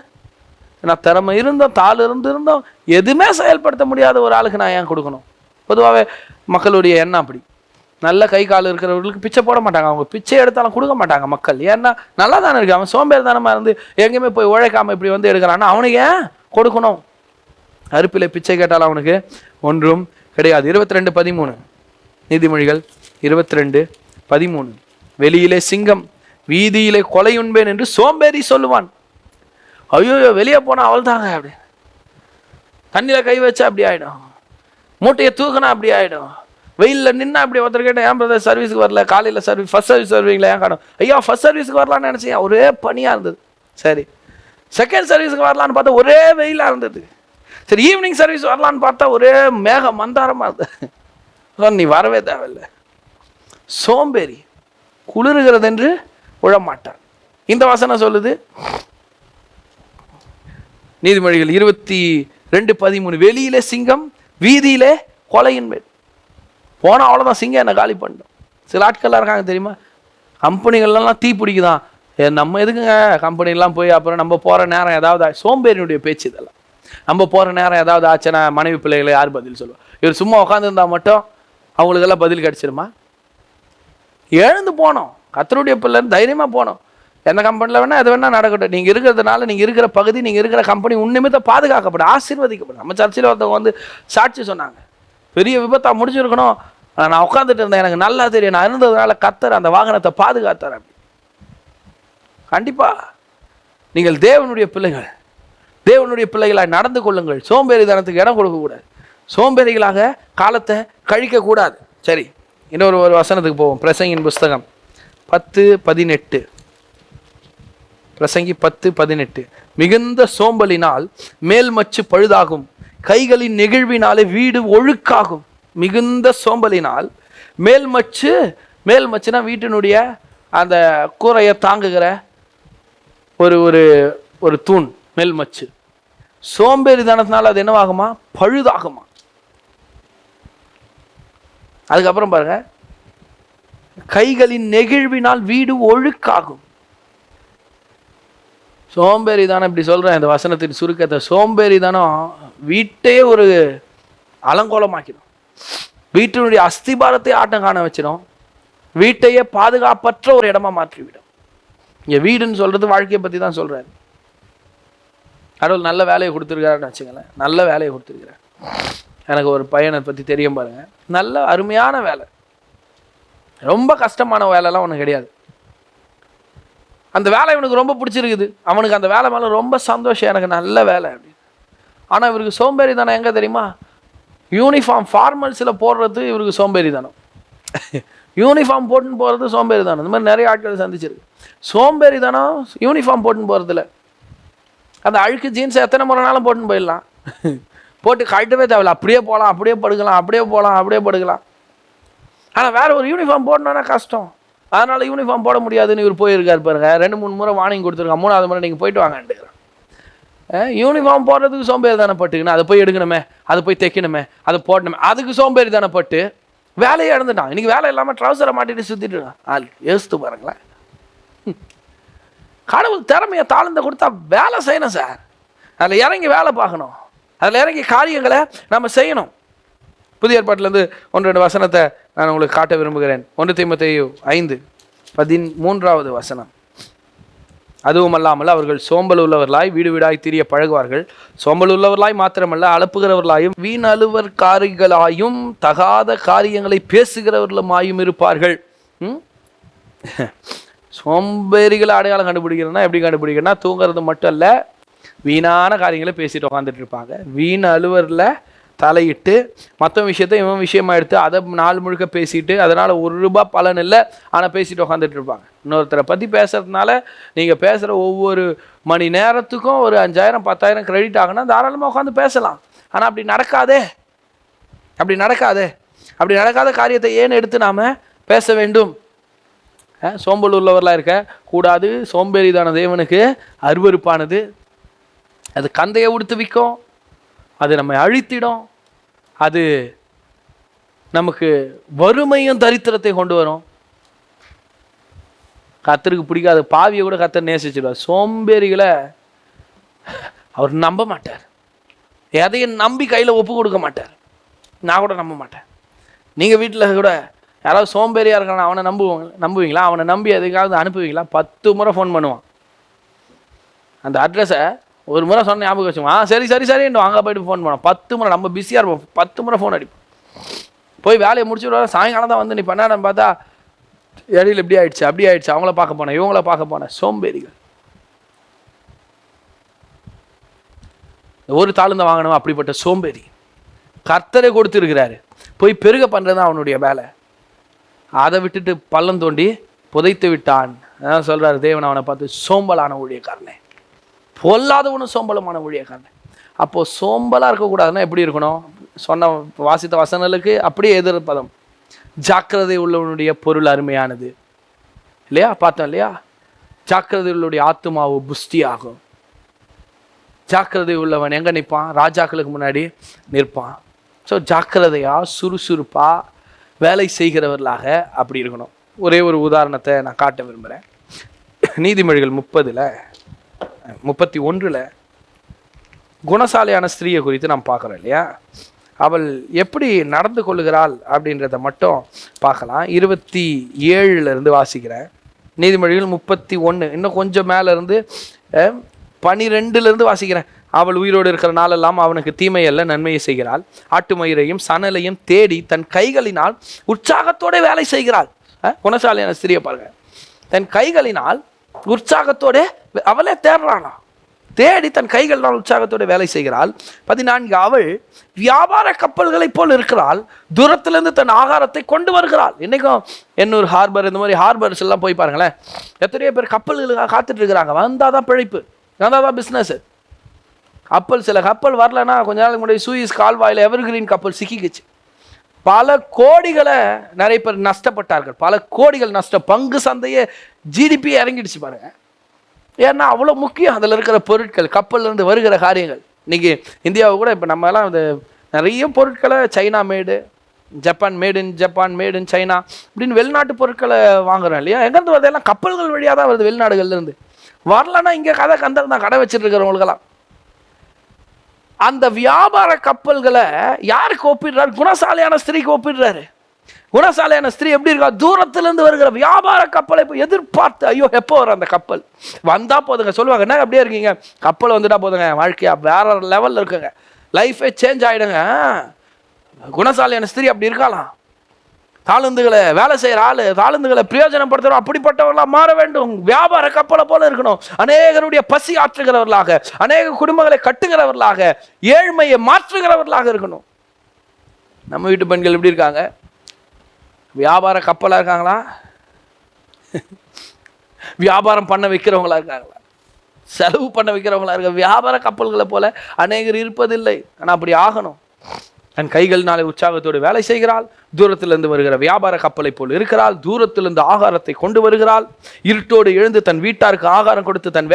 நான் திறமை இருந்தோம், தாள் இருந்தோம், எதுவுமே செயல்படுத்த முடியாத ஒரு ஆளுக்கு நான் ஏன் கொடுக்கணும்? பொதுவாகவே மக்களுடைய எண்ணம் அப்படி. நல்ல கை கால் இருக்கிறவர்களுக்கு பிச்சை போட மாட்டாங்க, அவங்க பிச்சை எடுத்தாலும் கொடுக்க மாட்டாங்க மக்கள். ஏன்னா நல்லா தானே இருக்கு, அவன் சோம்பேறி தானமாக இருந்து எங்கேயுமே போய் உழைக்காமல் இப்படி வந்து எடுக்கிறான்னா அவனுக்கு ஏன் கொடுக்கணும்? அறுப்பில் பிச்சை கேட்டாலும் அவனுக்கு ஒன்றும் கிடையாது. 22:13 நீதிமொழிகள் 22:13 வெளியிலே சிங்கம் வீதியிலே கொலையுண்பேன் என்று சோம்பேறி சொல்லுவான். ஐயோ வெளியே போனால் அவள் தாங்க அப்படி, தண்ணியில் கை வச்சா அப்படி ஆகிடும், மூட்டையை தூக்கினா அப்படி ஆகிடும், வெயிலில் நின்னா அப்படி. ஒருத்தர் கேட்டேன், ஏன் பிரதர் சர்வீஸுக்கு வரல, காலையில் ஃபர்ஸ்ட் சர்வீஸ் வருவீங்களா, ஏன் காணும்? ஐயா ஃபர்ஸ்ட் சர்வீஸுக்கு வரலான்னு நினச்சேன், ஒரே பனியாக இருந்தது. சரி, செகண்ட் சர்வீஸுக்கு வரலான்னு பார்த்தா ஒரே வெயிலாக இருந்தது. சரி, ஈவினிங் சர்வீஸ் வரலான்னு பார்த்தா ஒரே மேக மந்தாரமாக இருந்தது. நீ வரவே தேவையில்லை. சோம்பேறி குளிர்கிறது என்று உழமாட்டான். இந்த வசனம் சொல்லுது நீதிமொழிகள் 22:13 வெளியிலே சிங்கம் வீதியிலே கொலையின்பேன். போனால் அவ்வளோதான், சிங்கம் என்ன காலி பண்ணிட்டோம். சில ஆட்கள்லாம் இருக்காங்க தெரியுமா, கம்பெனிகள்லாம் தீ பிடிக்குதான், நம்ம எதுக்குங்க கம்பெனிலாம் போய் அப்புறம் நம்ம போகிற நேரம் ஏதாவது சோம்பேறினுடைய பேச்சு இதெல்லாம். நம்ம போகிற நேரம் ஏதாவது ஆச்சுன்னா மனைவி பிள்ளைகளை யார் பதில் சொல்லுவா? இவர் சும்மா உட்காந்துருந்தா மட்டும் அவங்களுக்கெல்லாம் பதில் கிடச்சிருமா? எழுந்து போனோம், கர்த்தருடைய பிள்ளைன்னு தைரியமாக போனோம். எந்த கம்பெனியில் வேணால் எது வேணால் நடக்கட்டும், நீங்கள் இருக்கிறதுனால நீங்கள் இருக்கிற பகுதி, நீங்கள் இருக்கிற கம்பெனி உன்னிமித்த பாதுகாக்கப்படும், ஆசீர்வதிக்கப்படும். நம்ம சர்ச்சையில் ஒருத்தவங்க வந்து சாட்சி சொன்னாங்க, பெரிய விபத்தாக முடிஞ்சிருக்கணும், நான் உட்காந்துட்டு இருந்தேன், எனக்கு நல்லா தெரியும், நான் இருந்ததுனால கர்த்தர் அந்த வாகனத்தை பாதுகாத்தார். அப்படி கண்டிப்பாக நீங்கள் தேவனுடைய பிள்ளைகள், தேவனுடைய பிள்ளைகளாக நடந்து கொள்ளுங்கள். சோம்பேறித்தனத்துக்கு இடம் கொடுக்கக்கூடாது, சோம்பேறிகளாக காலத்தை கழிக்கக்கூடாது. சரி, இன்னொரு வசனத்துக்கு போவோம். பிரசங்கின் புஸ்தகம் 10:18 பிரசங்கி 10:18 மிகுந்த சோம்பலினால் மேல்மச்சு பழுதாகும், கைகளின் நெகிழ்வினாலே வீடு ஒழுக்காகும். மிகுந்த சோம்பலினால் மேல்மச்சுனா வீட்டினுடைய அந்த கூரையை தாங்குகிற ஒரு தூண் மேல்மச்சு. சோம்பேறித்தனத்தினால அது என்னவாகுமா? பழுதாகுமா. அதுக்கப்புறம் பாருங்க, கைகளின் நெகிழ்வினால் வீடு ஒழுக்காகும். சோம்பேறி தானே, இப்படி சொல்கிறேன் இந்த வசனத்தின் சுருக்கத்தை, சோம்பேறி தானோ வீட்டையே ஒரு அலங்கோலமாக்கிடும், வீட்டினுடைய அஸ்திபாரத்தை ஆட்டம் காண வச்சிடும், வீட்டையே பாதுகாப்பற்ற ஒரு இடமா மாற்றிவிடும். இங்கே வீடுன்னு சொல்கிறது வாழ்க்கையை பற்றி தான் சொல்கிறாரு. கடவுள் நல்ல வேலையை கொடுத்துருக்காருன்னு வச்சுங்களேன், நல்ல வேலையை கொடுத்துருக்கிறார். எனக்கு ஒரு பையனை பற்றி தெரியும் பாருங்கள், நல்ல அருமையான வேலை, ரொம்ப கஷ்டமான வேலைலாம் ஒன்றும் கிடையாது. அந்த வேலை இவனுக்கு ரொம்ப பிடிச்சிருக்குது, அவனுக்கு அந்த வேலை மேலே ரொம்ப சந்தோஷம், எனக்கு நல்ல வேலை அப்படின்னு. ஆனால் இவருக்கு சோம்பேறி தானே எங்கே தெரியுமா? யூனிஃபார்ம் ஃபார்மல்ஸில் போடுறது இவருக்கு சோம்பேறி தானே, யூனிஃபார்ம் போட்டுன்னு போகிறது சோம்பேறி தானே. இந்த மாதிரி நிறைய ஆட்கள் சந்திச்சிருக்கு. சோம்பேறி தானோ யூனிஃபார்ம் போட்டுன்னு போகிறதில்ல, அந்த அழுக்கு ஜீன்ஸை எத்தனை முறைனாலும் போட்டுன்னு போயிடலாம், போட்டு கழட்டவே தேவையில்ல, அப்படியே போகலாம், அப்படியே படுக்கலாம், அப்படியே போகலாம், அப்படியே படுக்கலாம். ஆனால் வேறு ஒரு யூனிஃபார்ம் போடணுன்னா கஷ்டம், அதனால் யூனிஃபார்ம் போட முடியாதுன்னு இவர் போயிருக்கார் பாருங்க. 2-3 முறை வார்னிங் கொடுத்துருக்கான், 3வது முறை நீங்கள் போயிட்டு வாங்கன்ட்டுக்கிறான். யூனிஃபார்ம் போடுறதுக்கு சோம்பேறி தானே பட்டுக்குன்னு, அதை போய் எடுக்கணுமே, அதை போய் தைக்கணுமே, அதை போடணுமே, அதுக்கு சோம்பேறி தானே பட்டு வேலையை இழந்துட்டான். இன்றைக்கி வேலை இல்லாமல் ட்ரௌசரை மாட்டிட்டு சுற்றிட்டு இருக்கான். யோசித்து பாருங்களேன். கடவுள் திறமையை தாழ்ந்த கொடுத்தா வேலை செய்யணும் சார், அதில் இறங்கி வேலை பார்க்கணும், அதில் இறங்கி காரியங்களை நம்ம செய்யணும். புதிய ஏற்பாட்டிலேருந்து 1-2 வசனத்தை நான் உங்களுக்கு காட்ட விரும்புகிறேன். 1 தீமோத்தேயு 5:13 வசனம். அதுவும் அல்லாமல் அவர்கள் சோம்பல் உள்ளவர்களாய் வீடு வீடாய் திரிய பழகுவார்கள். சோம்பல் உள்ளவர்களாய் மாத்திரமல்ல, அலப்புகிறவர்களாயும் வீண் அலுவற்காரிகளாயும் தகாத காரியங்களை பேசுகிறவர்களுமாயும் இருப்பார்கள். சோம்பேறிகளை அடையாளம் கண்டுபிடிக்கிறதுனா எப்படி கண்டுபிடிக்கிறதுனா, தூங்குறது மட்டும் இல்லை, வீணான காரியங்களை பேசிட்டு உட்காந்துட்டு இருப்பாங்க. வீண் அலுவலில் தலையிட்டு மற்ற விஷயத்தை இவன் விஷயமா எடுத்து அதை நாள் முழுக்க பேசிட்டு அதனால் ₹1 பலன் இல்லை, ஆனால் பேசிட்டு உட்காந்துட்டு இருப்பாங்க. இன்னொருத்தரை பற்றி பேசுறதுனால நீங்கள் பேசுகிற ஒவ்வொரு மணி நேரத்துக்கும் ஒரு 5000-10,000 கிரெடிட் ஆகுனா தாராளமாக உட்காந்து பேசலாம். ஆனால் அப்படி நடக்காதே, அப்படி நடக்காத காரியத்தை ஏன் எடுத்து நாம் பேச வேண்டும்? சோம்பல் உள்ளவர்களாக இருக்க கூடாது. சோம்பேறிதான தேவனுக்கு அருவருப்பானது. அது கந்தையை உடுத்து விற்கும், அது நம்மை அழித்திடும், அது நமக்கு வறுமையும் தரித்திரத்தை கொண்டு வரும். கர்த்தருக்கு பிடிக்காத பாவியை கூட கர்த்தர் நேசிச்சிடுவார். சோம்பேறிகளை அவர் நம்ப மாட்டார், எதையும் நம்பி கையில் ஒப்பு கொடுக்க மாட்டார். நான் கூட நம்ப மாட்டேன். நீங்கள் வீட்டில் கூட யாராவது சோம்பேறியாக இருக்கான அவனை நம்புவீங்களா? அவனை நம்பி எதுக்காவது அனுப்புவீங்களா? 10 முறை ஃபோன் பண்ணுவான். அந்த அட்ரஸை ஒரு முறை சொன்ன ஞாபகம் வச்சுக்குவான். சரி அங்கே போய்ட்டு ஃபோன் பண்ணுவான். 10 முறை நம்ம பிஸியாக இருப்போம், 10 முறை ஃபோன் அடிப்போம். போய் வேலையை முடிச்சுட்டு சாயங்காலம் தான் வந்து நீ பண்ணான்னு பார்த்தா இடையில இப்படி ஆயிடுச்சு, அப்படி ஆயிடுச்சு, அவங்கள பார்க்க போனேன், இவங்கள பார்க்க போனேன். சோம்பேறிகள். ஒரு தாளுந்தான் வாங்கணும், அப்படிப்பட்ட சோம்பேறி. கர்த்தரை கொடுத்துருக்கிறாரு, போய் பெருக பண்ணுறது தான் அவனுடைய வேலை. அதை விட்டுட்டு பள்ளம் தோண்டி புதைத்து விட்டான். அதான் சொல்கிறார் தேவன் அவனை பார்த்து, சோம்பலான ஊழியக்காரனே, பொல்லாதவனும் சோம்பலமான ஊழியக்காரனே. அப்போது சோம்பலாக இருக்கக்கூடாதுன்னா எப்படி இருக்கணும்? சொன்ன வாசித்த வசனங்களுக்கு அப்படியே எதிர்ப்பதம். ஜாக்கிரதை உள்ளவனுடைய பொருள் அருமையானது இல்லையா? பார்த்தோம் இல்லையா? ஜாக்கிரதை உள்ளவனுடைய ஆத்துமாவு புஷ்டி ஆகும். ஜாக்கிரதை உள்ளவன் எங்கே நிற்பான்? ராஜாக்களுக்கு முன்னாடி நிற்பான். ஸோ ஜாக்கிரதையாக சுறுசுறுப்பாக வேலை செய்கிறவர்களாக அப்படி இருக்கணும். ஒரே ஒரு உதாரணத்தை நான் காட்ட விரும்புகிறேன். நீதிமொழிகள் 31 குணசாலியான ஸ்திரீயை குறித்து நாம் பார்க்குறோம் இல்லையா? அவள் எப்படி நடந்து கொள்ளுகிறாள் அப்படின்றத மட்டும் பார்க்கலாம். 27 வாசிக்கிறேன். நீதிமொழிகள் 31, இன்னும் கொஞ்சம் மேலேருந்து 12 வாசிக்கிறேன். அவள் உயிரோடு இருக்கிற நாளெல்லாம் அவனுக்கு தீமை அல்ல நன்மையை செய்கிறாள். ஆட்டு மயிரையும் சணலையும் தேடி தன் கைகளினால் உற்சாகத்தோட வேலை செய்கிறாள். குணசாலியான ஸ்திரியை பாருங்க, தன் கைகளினால் உற்சாகத்தோட அவளே தேடுறாளாம். தேடி தன் கைகளினால் உற்சாகத்தோட வேலை செய்கிறாள். 14 அவள் வியாபார கப்பல்களை போல் இருக்கிறாள். தூரத்திலிருந்து தன் ஆகாரத்தை கொண்டு வருகிறாள். இன்னைக்கும் எண்ணூர் ஹார்பர், இந்த மாதிரி ஹார்பர்ஸ் எல்லாம் போய் பாருங்களேன், எத்தனையோ பேர் கப்பல்களுக்காக காத்துட்டு இருக்கிறாங்க. வந்தாதான் பிழைப்பு, வந்தாதான் பிஸ்னஸ். சில கப்பல் வரலன்னா கொஞ்ச நாளுக்கு முன்னாடி சூயிஸ் கால்வாயில் எவர்கிரீன் கப்பல் சிக்கிக்குச்சு. பல கோடிகளை நிறைய பேர் நஷ்டப்பட்டார்கள். பல கோடிகள் நஷ்டம். பங்கு சந்தையே ஜிடிபி இறங்கிடுச்சு பாருங்க. ஏன்னா அவ்வளோ முக்கியம் அதில் இருக்கிற பொருட்கள், கப்பல்லேருந்து வருகிற காரியங்கள். இன்றைக்கி இந்தியாவை கூட இப்போ நம்ம எல்லாம் இந்த நிறைய பொருட்களை China made, Japan made in Japan, made in China இப்படின்னு வெளிநாட்டு பொருட்களை வாங்குறோம் இல்லையா? எங்கேருந்து வருது? எல்லாம் கப்பல்கள் வழியாக தான் வருது வெளிநாடுகள்லேருந்து. வரலன்னா இங்கே கதை கந்தல் தான் கடை வச்சுட்டு இருக்கிறவங்களுக்கெல்லாம். அந்த வியாபார கப்பல்களை யாருக்கு ஒப்பிடுறாரு? குணசாலியான ஸ்திரீக்கு ஒப்பிடுறாரு. குணசாலியான ஸ்திரீ எப்படி இருக்கா? தூரத்திலிருந்து வருகிற வியாபார கப்பலை இப்போ எதிர்பார்த்து, ஐயோ எப்போ வரும் அந்த கப்பல்? வந்தால் போதுங்க. சொல்லுவாங்க, என்ன அப்படியே இருக்கீங்க? கப்பல் வந்துட்டா போதுங்க, வாழ்க்கையா வேற லெவலில் இருக்குங்க, லைஃபே சேஞ்ச் ஆகிடுங்க. குணசாலியான ஸ்திரீ அப்படி இருக்கலாம். தாளுந்துகளை வேலை செய்கிற ஆள், தாளுந்துகளை பிரயோஜனப்படுத்துகிறோம், அப்படிப்பட்டவர்களாக மாற வேண்டும். வியாபார கப்பலை போல இருக்கணும். அநேகருடைய பசி ஆற்றுகிறவர்களாக, அநேக குடும்பங்களை கட்டுகிறவர்களாக, ஏழ்மையை மாற்றுகிறவர்களாக இருக்கணும். நம்ம வீட்டு பெண்கள் எப்படி இருக்காங்க? வியாபார கப்பலாக இருக்காங்களா? வியாபாரம் பண்ண வைக்கிறவங்களா இருக்காங்களா? செலவு பண்ண வைக்கிறவங்களா இருக்க? வியாபார கப்பல்களை போல அநேகர் இருப்பதில்லை. ஆனால் அப்படி ஆகணும். தன் கைகளினாலே உற்சாகத்தோடு வேலை செய்கிறாள். தூரத்திலிருந்து வருகிற வியாபார கப்பலை போல் இருக்கிறாள். தூரத்திலிருந்து ஆகாரத்தை கொண்டு வருகிறாள். இருட்டோடு எழுந்து தன் வீட்டாருக்கு ஆகாரம் கொடுத்து தன்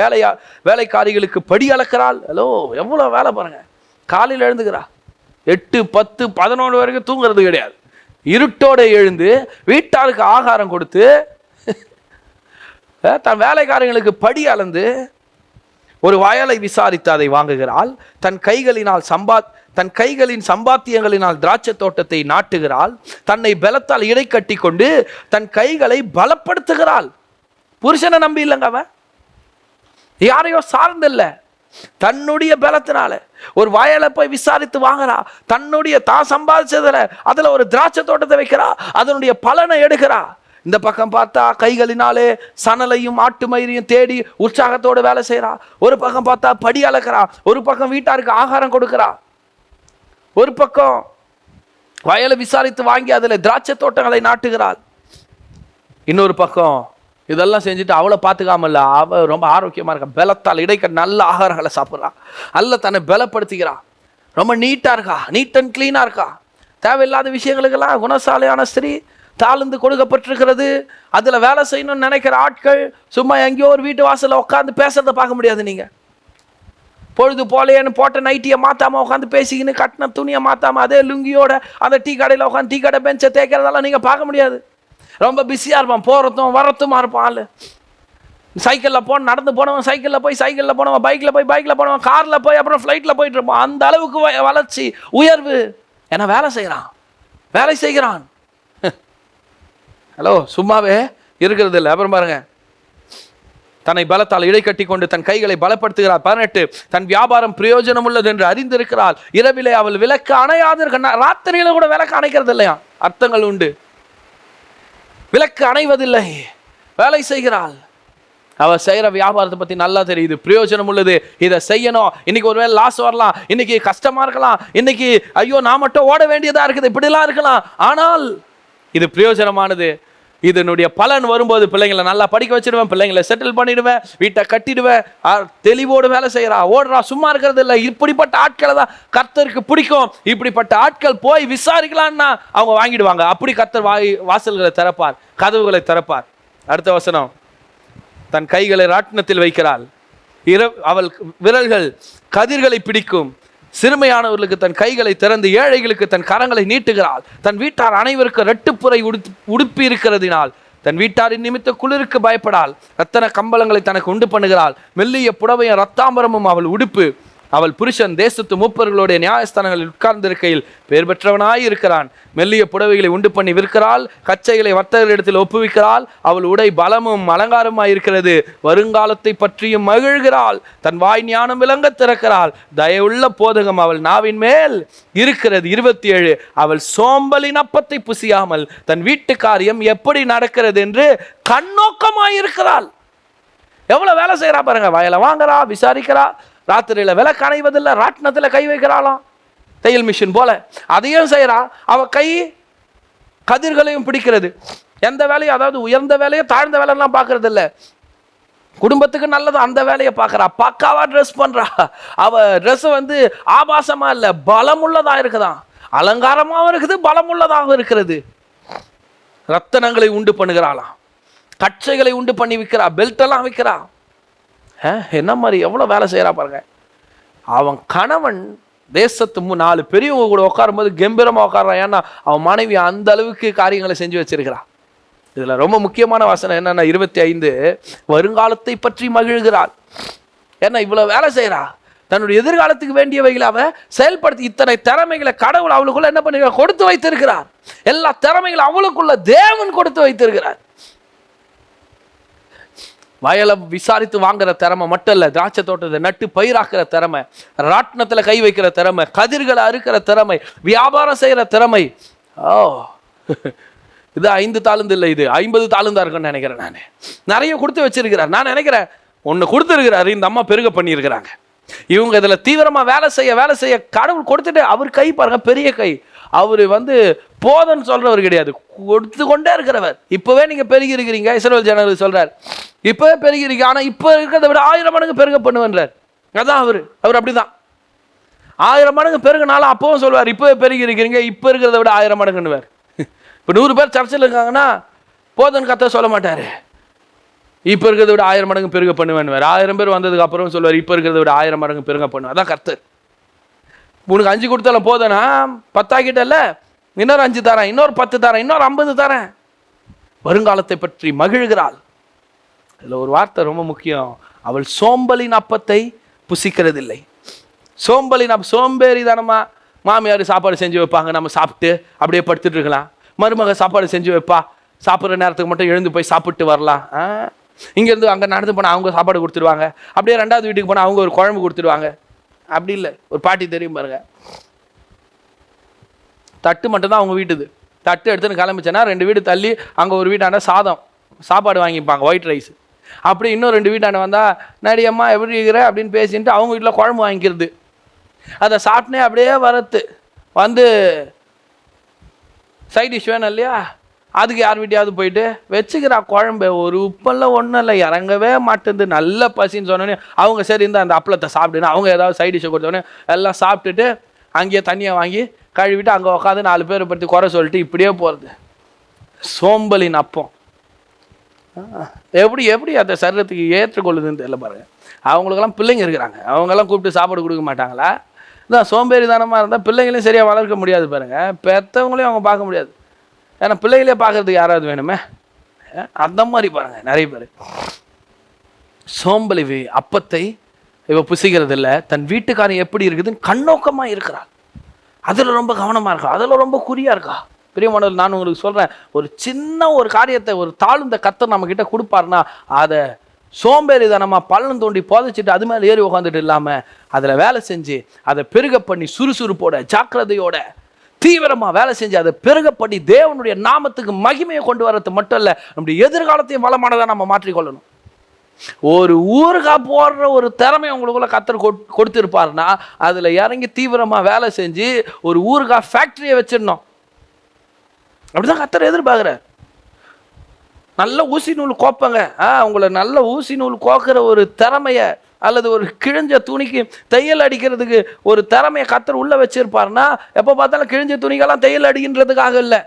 வேலைக்காரிகளுக்கு படி அளக்கிறாள். ஹலோ, எவ்வளோ வேலை பாருங்க. காலையில் எழுந்துக்கிறா, 8, 10, 11 வரைக்கும் தூங்குறது கிடையாது. இருட்டோடு எழுந்து வீட்டாருக்கு ஆகாரம் கொடுத்து தன் வேலைக்காரங்களுக்கு படி அளந்து ஒரு வயலை விசாரித்து அதை வாங்குகிறாள். தன் கைகளின் சம்பாத்தியங்களினால் திராட்சை தோட்டத்தை நாட்டுகிறாள். தன்னை பலத்தால் இடை கட்டி கொண்டு தன் கைகளை பலப்படுத்துகிறாள். புருஷனை நம்பி இல்லைங்க, அவன் யாரையோ சார்ந்தில்ல, தன்னுடைய பலத்தினால ஒரு வயலை போய் விசாரித்து வாங்குறா. தான் சம்பாதிச்சதுல அதுல ஒரு திராட்சை தோட்டத்தை வைக்கிறா, அதனுடைய பலனை எடுக்கிறா. இந்த பக்கம் பார்த்தா கைகளினாலே சணலையும் ஆட்டு மயிரையும் தேடி உற்சாகத்தோடு வேலை செய்கிறா. ஒரு பக்கம் பார்த்தா படி அளக்கிறா. ஒரு பக்கம் வீட்டாருக்கு ஆகாரம் கொடுக்கிறா. ஒரு பக்கம் வயலை விசாரித்து வாங்கி அதில் திராட்சை தோட்டங்களை நாட்டுகிறாள். இன்னொரு பக்கம் இதெல்லாம் செஞ்சுட்டு அவளை பார்த்துக்காமல்ல, அவள் ரொம்ப ஆரோக்கியமாக இருக்கா. பலத்தால் இடைக்க நல்ல ஆகாரங்களை சாப்பிட்றா. அல்ல தன்னை பலப்படுத்திக்கிறா. ரொம்ப நீட்டாக இருக்கா, நீட் அண்ட் கிளீனாக இருக்கா. தேவையில்லாத விஷயங்களுக்கெல்லாம் குணசாலியான ஸ்திரீ தாழ்ந்து கொடுக்கப்பட்டிருக்கிறது. அதில் வேலை செய்யணும்னு நினைக்கிற ஆட்கள் சும்மா எங்கேயோ ஒரு வீட்டு வாசலில் உட்காந்து பேசுறதை பார்க்க முடியாது. நீங்கள் பொழுது போலேன்னு போட்ட நைட்டியை மாற்றாமல் உட்காந்து பேசிக்கின்னு, கட்டின துணியை மாற்றாமல் அதே லுங்கியோட அந்த டீ கடையில் உட்காந்து டீ கடை பெஞ்சை தேய்க்கிறதெல்லாம் நீங்கள் பார்க்க முடியாது. ரொம்ப பிஸியாக இருப்பான், போகிறதும் வரத்துமா இருப்பான். ஆள் சைக்கிளில் நடந்து போனவன் சைக்கிளில் போனவன், பைக்கில் போனவன், காரில் போய் அப்புறம் ஃப்ளைட்டில் போயிட்டு இருப்பான். அந்த அளவுக்கு வளர்ச்சி, உயர்வு. ஏன்னா வேலை செய்கிறான். ஹலோ, சும்மாவே இருக்கிறது இல்லை. அப்புறம் பாருங்க, தன்னை பலத்தால் இடை கட்டி கொண்டு தன் கைகளை பலப்படுத்துகிறார். 18, தன் வியாபாரம் பிரயோஜனம் உள்ளது என்று அறிந்திருக்கிறாள். இரவிலே அவள் விளக்கு அணையாது இருக்க. ராத்திரியில கூட விளக்கு அணைக்கிறது இல்லையா? அர்த்தங்கள் உண்டு. விளக்கு அணைவதில்லை, வேலை செய்கிறாள். அவள் செய்கிற வியாபாரத்தை பற்றி நல்லா தெரியுது. பிரயோஜனம் உள்ளது, இதை செய்யணும். இன்னைக்கு ஒருவேளை லாஸ் வரலாம், இன்னைக்கு கஷ்டமா இருக்கலாம், இன்னைக்கு ஐயோ நான் மட்டும் ஓட வேண்டியதா இருக்குது, இப்படிலாம் இருக்கலாம். ஆனால் இது பிரயோஜனமானது. இதனுடைய பலன் வரும்போது பிள்ளைங்களை நல்லா படிக்க வச்சிடுவேன், பிள்ளைங்களை செட்டில் பண்ணிடுவேன், வீட்டை கட்டிடுவேன். தெளிவோடு வேலை செய்கிறா, ஓடுறா, சும்மா இருக்கிறது இல்லை. இப்படிப்பட்ட ஆட்களை தான் கர்த்தருக்கு பிடிக்கும். இப்படிப்பட்ட ஆட்கள் போய் விசாரிக்கலான்னா அவங்க வாங்கிடுவாங்க. அப்படி கர்த்தர் வாசல்களை திறப்பார், கதவுகளை திறப்பார். அடுத்த வசனம், தன் கைகளை ராட்டினத்தில் வைக்கிறாள். அவள் விரல்கள் கதிர்களை பிடிக்கும். சிறுமையானவர்களுக்கு தன் கைகளை திறந்து ஏழைகளுக்கு தன் கரங்களை நீட்டுகிறாள். தன் வீட்டார் அனைவருக்கு இரட்டுப்புரை உடுப்பி இருக்கிறதினால் தன் வீட்டாரின் நிமித்த குளிருக்கு பயப்படாள். ரத்தன கம்பளங்களை தனக்கு உண்டு பண்ணுகிறாள். மெல்லிய புடவையும் ரத்தாம்பரமும் அவள் உடுப்பு. அவள் புருஷன் தேசத்து மூப்பர்களுடைய நியாயஸ்தானங்களில் உட்கார்ந்திருக்கையில் பெயர் பெற்றவனாய் இருக்கிறான். மெல்லிய புடவைகளை உண்டு பண்ணி விற்கிறாள், கச்சைகளை வர்த்தகர்களிடத்தில் ஒப்புவிக்கிறாள். அவள் உடை பலமும் அலங்காரமாய் இருக்கிறது. வருங்காலத்தை பற்றியும் மகிழ்கிறாள். தன் வாய் ஞானம் விளங்க திறக்கிறாள். தயவுள்ள போதகம் அவள் நாவின் மேல் இருக்கிறது. 27, அவள் சோம்பலின் அப்பத்தை புசியாமல் தன் வீட்டு காரியம் எப்படி நடக்கிறது என்று கண்ணோக்கமாய் இருக்கிறாள். எவ்வளவு வேலை செய்யறா பாருங்க. வயலை வாங்குறா, விசாரிக்கிறா, ராத்திரியில விளக்கு அணைவதில்லை, ராட்டினத்தில் கை வைக்கிறாளாம், தையல் மிஷின் போல. அதையும் செய்யறா. அவ கை கதிர்களையும் பிடிக்கிறது. எந்த வேலையும், அதாவது உயர்ந்த வேலையோ தாழ்ந்த வேலையெல்லாம் பார்க்கறது இல்லை. குடும்பத்துக்கு நல்லது அந்த வேலையை பார்க்குறா. பக்காவா ட்ரெஸ் பண்றா. அவ ட்ரெஸ் ஆபாசமா இல்லை, பலமுள்ளதா இருக்குதான். அலங்காரமாகவும் இருக்குது, பலமுள்ளதாகவும் இருக்கிறது. ரத்தனங்களை உண்டு பண்ணுகிறாளாம், கச்சைகளை உண்டு பண்ணி விற்கிறா, பெல்ட்டெல்லாம் விற்கிறா. என்ன மாதிரி எவ்வளோ வேலை செய்கிறா பாருங்க. அவன் கணவன் தேசத்து 4 பெரியவங்க கூட உட்காரும்போது கம்பீரமாக உட்காரான். ஏன்னா அவன் மனைவி அந்த அளவுக்கு காரியங்களை செஞ்சு வச்சிருக்கிறான். இதில் ரொம்ப முக்கியமான வசனம் என்னன்னா 25, வருங்காலத்தை பற்றி மகிழ்கிறாள். ஏன்னா இவ்வளோ வேலை செய்கிறா, தன்னுடைய எதிர்காலத்துக்கு வேண்டியவைகளை அவன் செயல்படுத்தி, இத்தனை திறமைகளை கடவுள் அவளுக்குள்ள என்ன பண்ணிருக்கார், கொடுத்து வைத்திருக்கிறார். எல்லா திறமைகளும் அவளுக்குள்ள தேவன் கொடுத்து வைத்திருக்கிறார். வயலை விசாரித்து வாங்குற திறமை மட்டும் இல்லை, திராட்சை தோட்டத்தை நட்டு பயிராக்குற திறமை, ராட்டினத்தில் கை வைக்கிற திறமை, கதிர்களை அறுக்கிற திறமை, வியாபாரம் செய்கிற திறமை. இது 5 தாளந்து இல்லை, இது 50 தாளந்தா இருக்குன்னு நினைக்கிறேன். நான் நிறைய கொடுத்து வச்சிருக்கிறார். நான் நினைக்கிறேன் ஒன்று கொடுத்துருக்கிறாரு, இந்த அம்மா பெருக பண்ணியிருக்கிறாங்க. இவங்க இதில் தீவிரமாக வேலை செய்ய கடவுள் கொடுத்துட்டு, அவர் கை பாருங்க, பெரிய கை. அவர் போதன்னு சொல்றவர் கிடையாது, கொடுத்து கொண்டே இருக்கிறவர். இப்போவே நீங்கள் பெருகி இருக்கிறீங்க, இஸ்ரவேல் ஜனங்களுக்கு சொல்றார், இப்போவே பெருகி இருக்கீங்க, ஆனால் இப்போ இருக்கிறத விட 1000 மடங்கு பெருக பண்ணுவேன்றார். அதான் அவர் அப்படிதான் 1000 மடங்கு பெருகினாலும் அப்பவும் சொல்வார், இப்போவே பெருகி இருக்கிறீங்க, இப்போ இருக்கிறத விட 1000 மடங்குன்னுவார். இப்போ 100 பேர் சர்ச்சில் இருக்காங்கன்னா போதன்னு கத்த சொல்ல மாட்டார், இப்போ இருக்கிறத விட 1000 மடங்கு பெருக பண்ணுவேன்னுவார். 1000 பேர் வந்ததுக்கு அப்புறம் சொல்லுவார், இப்போ இருக்கிறத விட 1000 மடங்கு பெருக பண்ணுவேன். அதான் கர்த்தர். உனக்கு 5 கொடுத்தாலும் போதனா 10 ஆகிட்டல, இன்னொரு 5 தரேன், இன்னொரு 10 தரேன், இன்னொரு 50 தரேன். வருங்காலத்தை பற்றி மகிழ்கிறாள். இதில் ஒரு வார்த்தை ரொம்ப முக்கியம், அவள் சோம்பலின் அப்பத்தை புசிக்கிறதில்லை. சோம்பேறி தானமா மாமியார் சாப்பாடு செஞ்சு வைப்பாங்க, நம்ம சாப்பிட்டு அப்படியே படுத்துட்டு இருக்கலாம். மருமக சாப்பாடு செஞ்சு வைப்பா, சாப்பிட்ற நேரத்துக்கு மட்டும் எழுந்து போய் சாப்பிட்டு வரலாம். இங்கேருந்து அங்கே நடந்து போனால் அவங்க சாப்பாடு கொடுத்துருவாங்க, அப்படியே 2வது வீட்டுக்கு போனால் அவங்க ஒரு குழம்பு கொடுத்துருவாங்க. அப்படி இல்லை, ஒரு பாட்டி தெரியும் பாருங்க, தட்டு மட்டும்தான் அவங்க வீட்டுது. தட்டு எடுத்துன்னு கிளம்பிச்சேன்னா 2 வீடு தள்ளி அங்கே ஒரு வீட்டாண்ட சாப்பாடு வாங்கிப்பாங்க, ஒயிட் ரைஸ். அப்படி இன்னும் 2 வீட்டாண்ட வந்தால் நடியம்மா எப்படி இருக்கிற அப்படின்னு பேசிட்டு அவங்க வீட்டில் குழம்பு வாங்கிக்கிறது. அதை சாப்பிட்னே அப்படியே வரத்து வந்து சைட் டிஷ் வேணும் இல்லையா, அதுக்கு யார் வீட்டையாவது போயிட்டு வச்சுக்கிறா குழம்பு, ஒரு உப்பெல்லாம் ஒன்றும் இல்லை, இறங்கவே மாட்டேது. நல்ல பசின்னு சொன்னோன்னே அவங்க சரி இந்த அந்த அப்பளத்தை சாப்பிட்டுன்னு அவங்க ஏதாவது சைட் டிஷ்ஷை கொடுத்தோடனே எல்லாம் சாப்பிட்டுட்டு அங்கேயே தண்ணியை வாங்கி கழுவிட்டு அங்கே உட்காந்து 4 பேரை பற்றி குறை சொல்லிட்டு இப்படியே போகிறது. சோம்பலின் அப்பம் எப்படி அந்த சரீரத்துக்கு ஏற்றுக்கொள்ளுதுன்னு தெரியல பாருங்க. அவங்களுக்கெல்லாம் பிள்ளைங்க இருக்கிறாங்க, அவங்கெல்லாம் கூப்பிட்டு சாப்பாடு கொடுக்க மாட்டாங்களா? இதான் சோம்பேறிதானமாக இருந்தால் பிள்ளைங்களையும் சரியாக வளர்க்க முடியாது பாருங்க, பெற்றவங்களையும் அவங்க பார்க்க முடியாது. ஏன்னா பிள்ளைகளே பார்க்கறதுக்கு யாராவது வேணுமே, அந்த மாதிரி பாருங்க நிறைய பேர். சோம்பலி அப்பத்தை இவ புசிக்கிறது இல்லை, தன் வீட்டுக்காரன் எப்படி இருக்குதுன்னு கண்ணோக்கமாக இருக்கிறாள், அதில் ரொம்ப கவனமாக இருக்கா, அதில் ரொம்ப குறியாக இருக்கா. பிரியமானவர்களே, நான் உங்களுக்கு சொல்கிறேன், ஒரு சின்ன ஒரு காரியத்தை ஒரு தாழ்ந்த கர்த்தர் நம்மக்கிட்ட கொடுப்பாருன்னா அதை சோம்பேறிதனமாக பள்ளம் தோண்டி புதைச்சிட்டு அது மேலே ஏறி உட்காந்துட்டு இல்லாமல் அதில் வேலை செஞ்சு அதை பெருக பண்ணி சுறுசுறுப்போட ஜாக்கிரதையோட தீவிரமாக வேலை செஞ்சு அதை பெருக பண்ணி தேவனுடைய நாமத்துக்கு மகிமையை கொண்டு வரது மட்டும் இல்லை, நம்முடைய எதிர்காலத்தையும் வளமானதாக நம்ம மாற்றிக்கொள்ளணும். ஒரு ஊறுகாய் போடுற ஒரு திறமை உங்களுக்குள்ள கர்த்தர் கொடுத்துருப்பாருன்னா அதில் இறங்கி தீவிரமாக வேலை செஞ்சு ஒரு ஊறுகாய் ஃபேக்டரியை வச்சிடணும். அப்படிதான் கர்த்தர் எதிர்பார்க்குறார். நல்ல ஊசி நூல் கோப்பங்க, உங்களை நல்ல ஊசி நூல் கோக்கிற ஒரு திறமையை அல்லது ஒரு கிழிஞ்ச துணிக்கு தையல் அடிக்கிறதுக்கு ஒரு திறமையை கர்த்தர் உள்ளே வச்சிருப்பாருன்னா எப்போ பார்த்தாலும் கிழிஞ்ச துணிக்கெல்லாம் தையல் அடிக்கின்றதுக்காக இல்லை,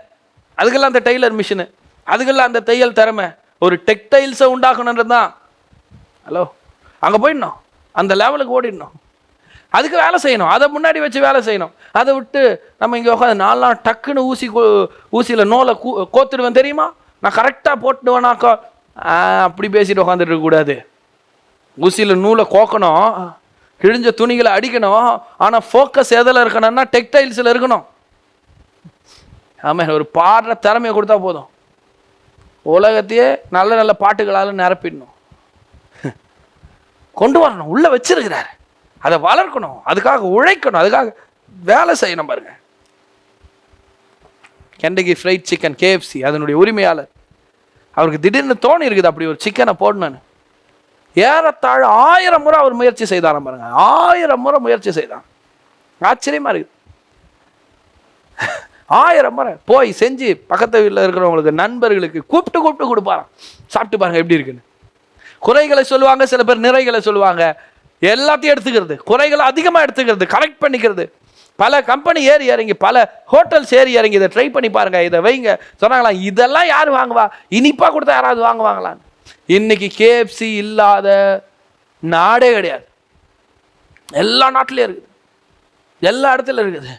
அதுக்கெல்லாம் அந்த டெய்லர் மிஷினு, அதுக்கெல்லாம் அந்த தையல் திறமை, ஒரு டெக்டைல்ஸை உண்டாக்கணுன்றது தான். ஹலோ, அங்கே போயிடணும், அந்த லெவலுக்கு ஓடிடணும், அதுக்கு வேலை செய்யணும், அதை முன்னாடி வச்சு வேலை செய்யணும். அதை விட்டு நம்ம இங்கே உட்காந்து 4 நாள் டக்குன்னு ஊசியில் நூலை கோத்துடுவேன் தெரியுமா, நான் கரெக்டாக போட்டுடுவேனாக்கா, அப்படி பேசிட்டு உட்காந்துட்டு இருக்கக்கூடாது. ஊசியில் நூலை கோக்கணும், கிழிஞ்ச துணிகளை அடிக்கணும், ஆனால் ஃபோக்கஸ் எதில் இருக்கணும்னா டெக்டைல்ஸில் இருக்கணும். ஆமாம், ஒரு பாடுற திறமையை கொடுத்தா போதும், உலகத்தையே நல்ல நல்ல பாட்டுகளால் நிரப்பிடணும், கொண்டு வரணும், உள்ளே வச்சிருக்கிறார், அதை வளர்க்கணும், அதுக்காக உழைக்கணும், அதுக்காக வேலை செய்யணும். பாருங்க, கெண்டகி ஃப்ரைட் சிக்கன் KFC அதனுடைய உரிமையாளர், அவருக்கு திடீர்னு தோணி இருக்குது அப்படி ஒரு சிக்கனை போடணுன்னு. ஏறத்தாழ 1000 முறை அவர் முயற்சி செய்தாராம் பாருங்க, 1000 முறை முயற்சி செய்தான். ஆச்சரியமா இருக்குது, 1000 முறை போய் செஞ்சு பக்கத்து வீட்டில் இருக்கிறவங்களுக்கு நண்பர்களுக்கு கூப்பிட்டு கொடுப்பாராம், சாப்பிட்டு பாருங்க எப்படி இருக்குன்னு. குறைகளை சொல்லுவாங்க, சில பேர் நிறைகளை சொல்லுவாங்க, எல்லாத்தையும் எடுத்துக்கிறது, குறைகளை அதிகமாக எடுத்துக்கிறது, கரெக்ட் பண்ணிக்கிறது. பல கம்பெனி ஏறி இறங்கி, பல ஹோட்டல்ஸ் ஏறி இறங்கி இதை ட்ரை பண்ணி பாருங்க, இதை வைங்க சொன்னாங்களா, இதெல்லாம் யார் வாங்குவா, இனிப்பா கொடுத்தா யாராவது வாங்குவாங்களான்னு. இன்னைக்கு KFC இல்லாத நாடே கிடையாது, எல்லா நாட்டிலையும் இருக்குது. எல்லா இடத்துல இருக்குது.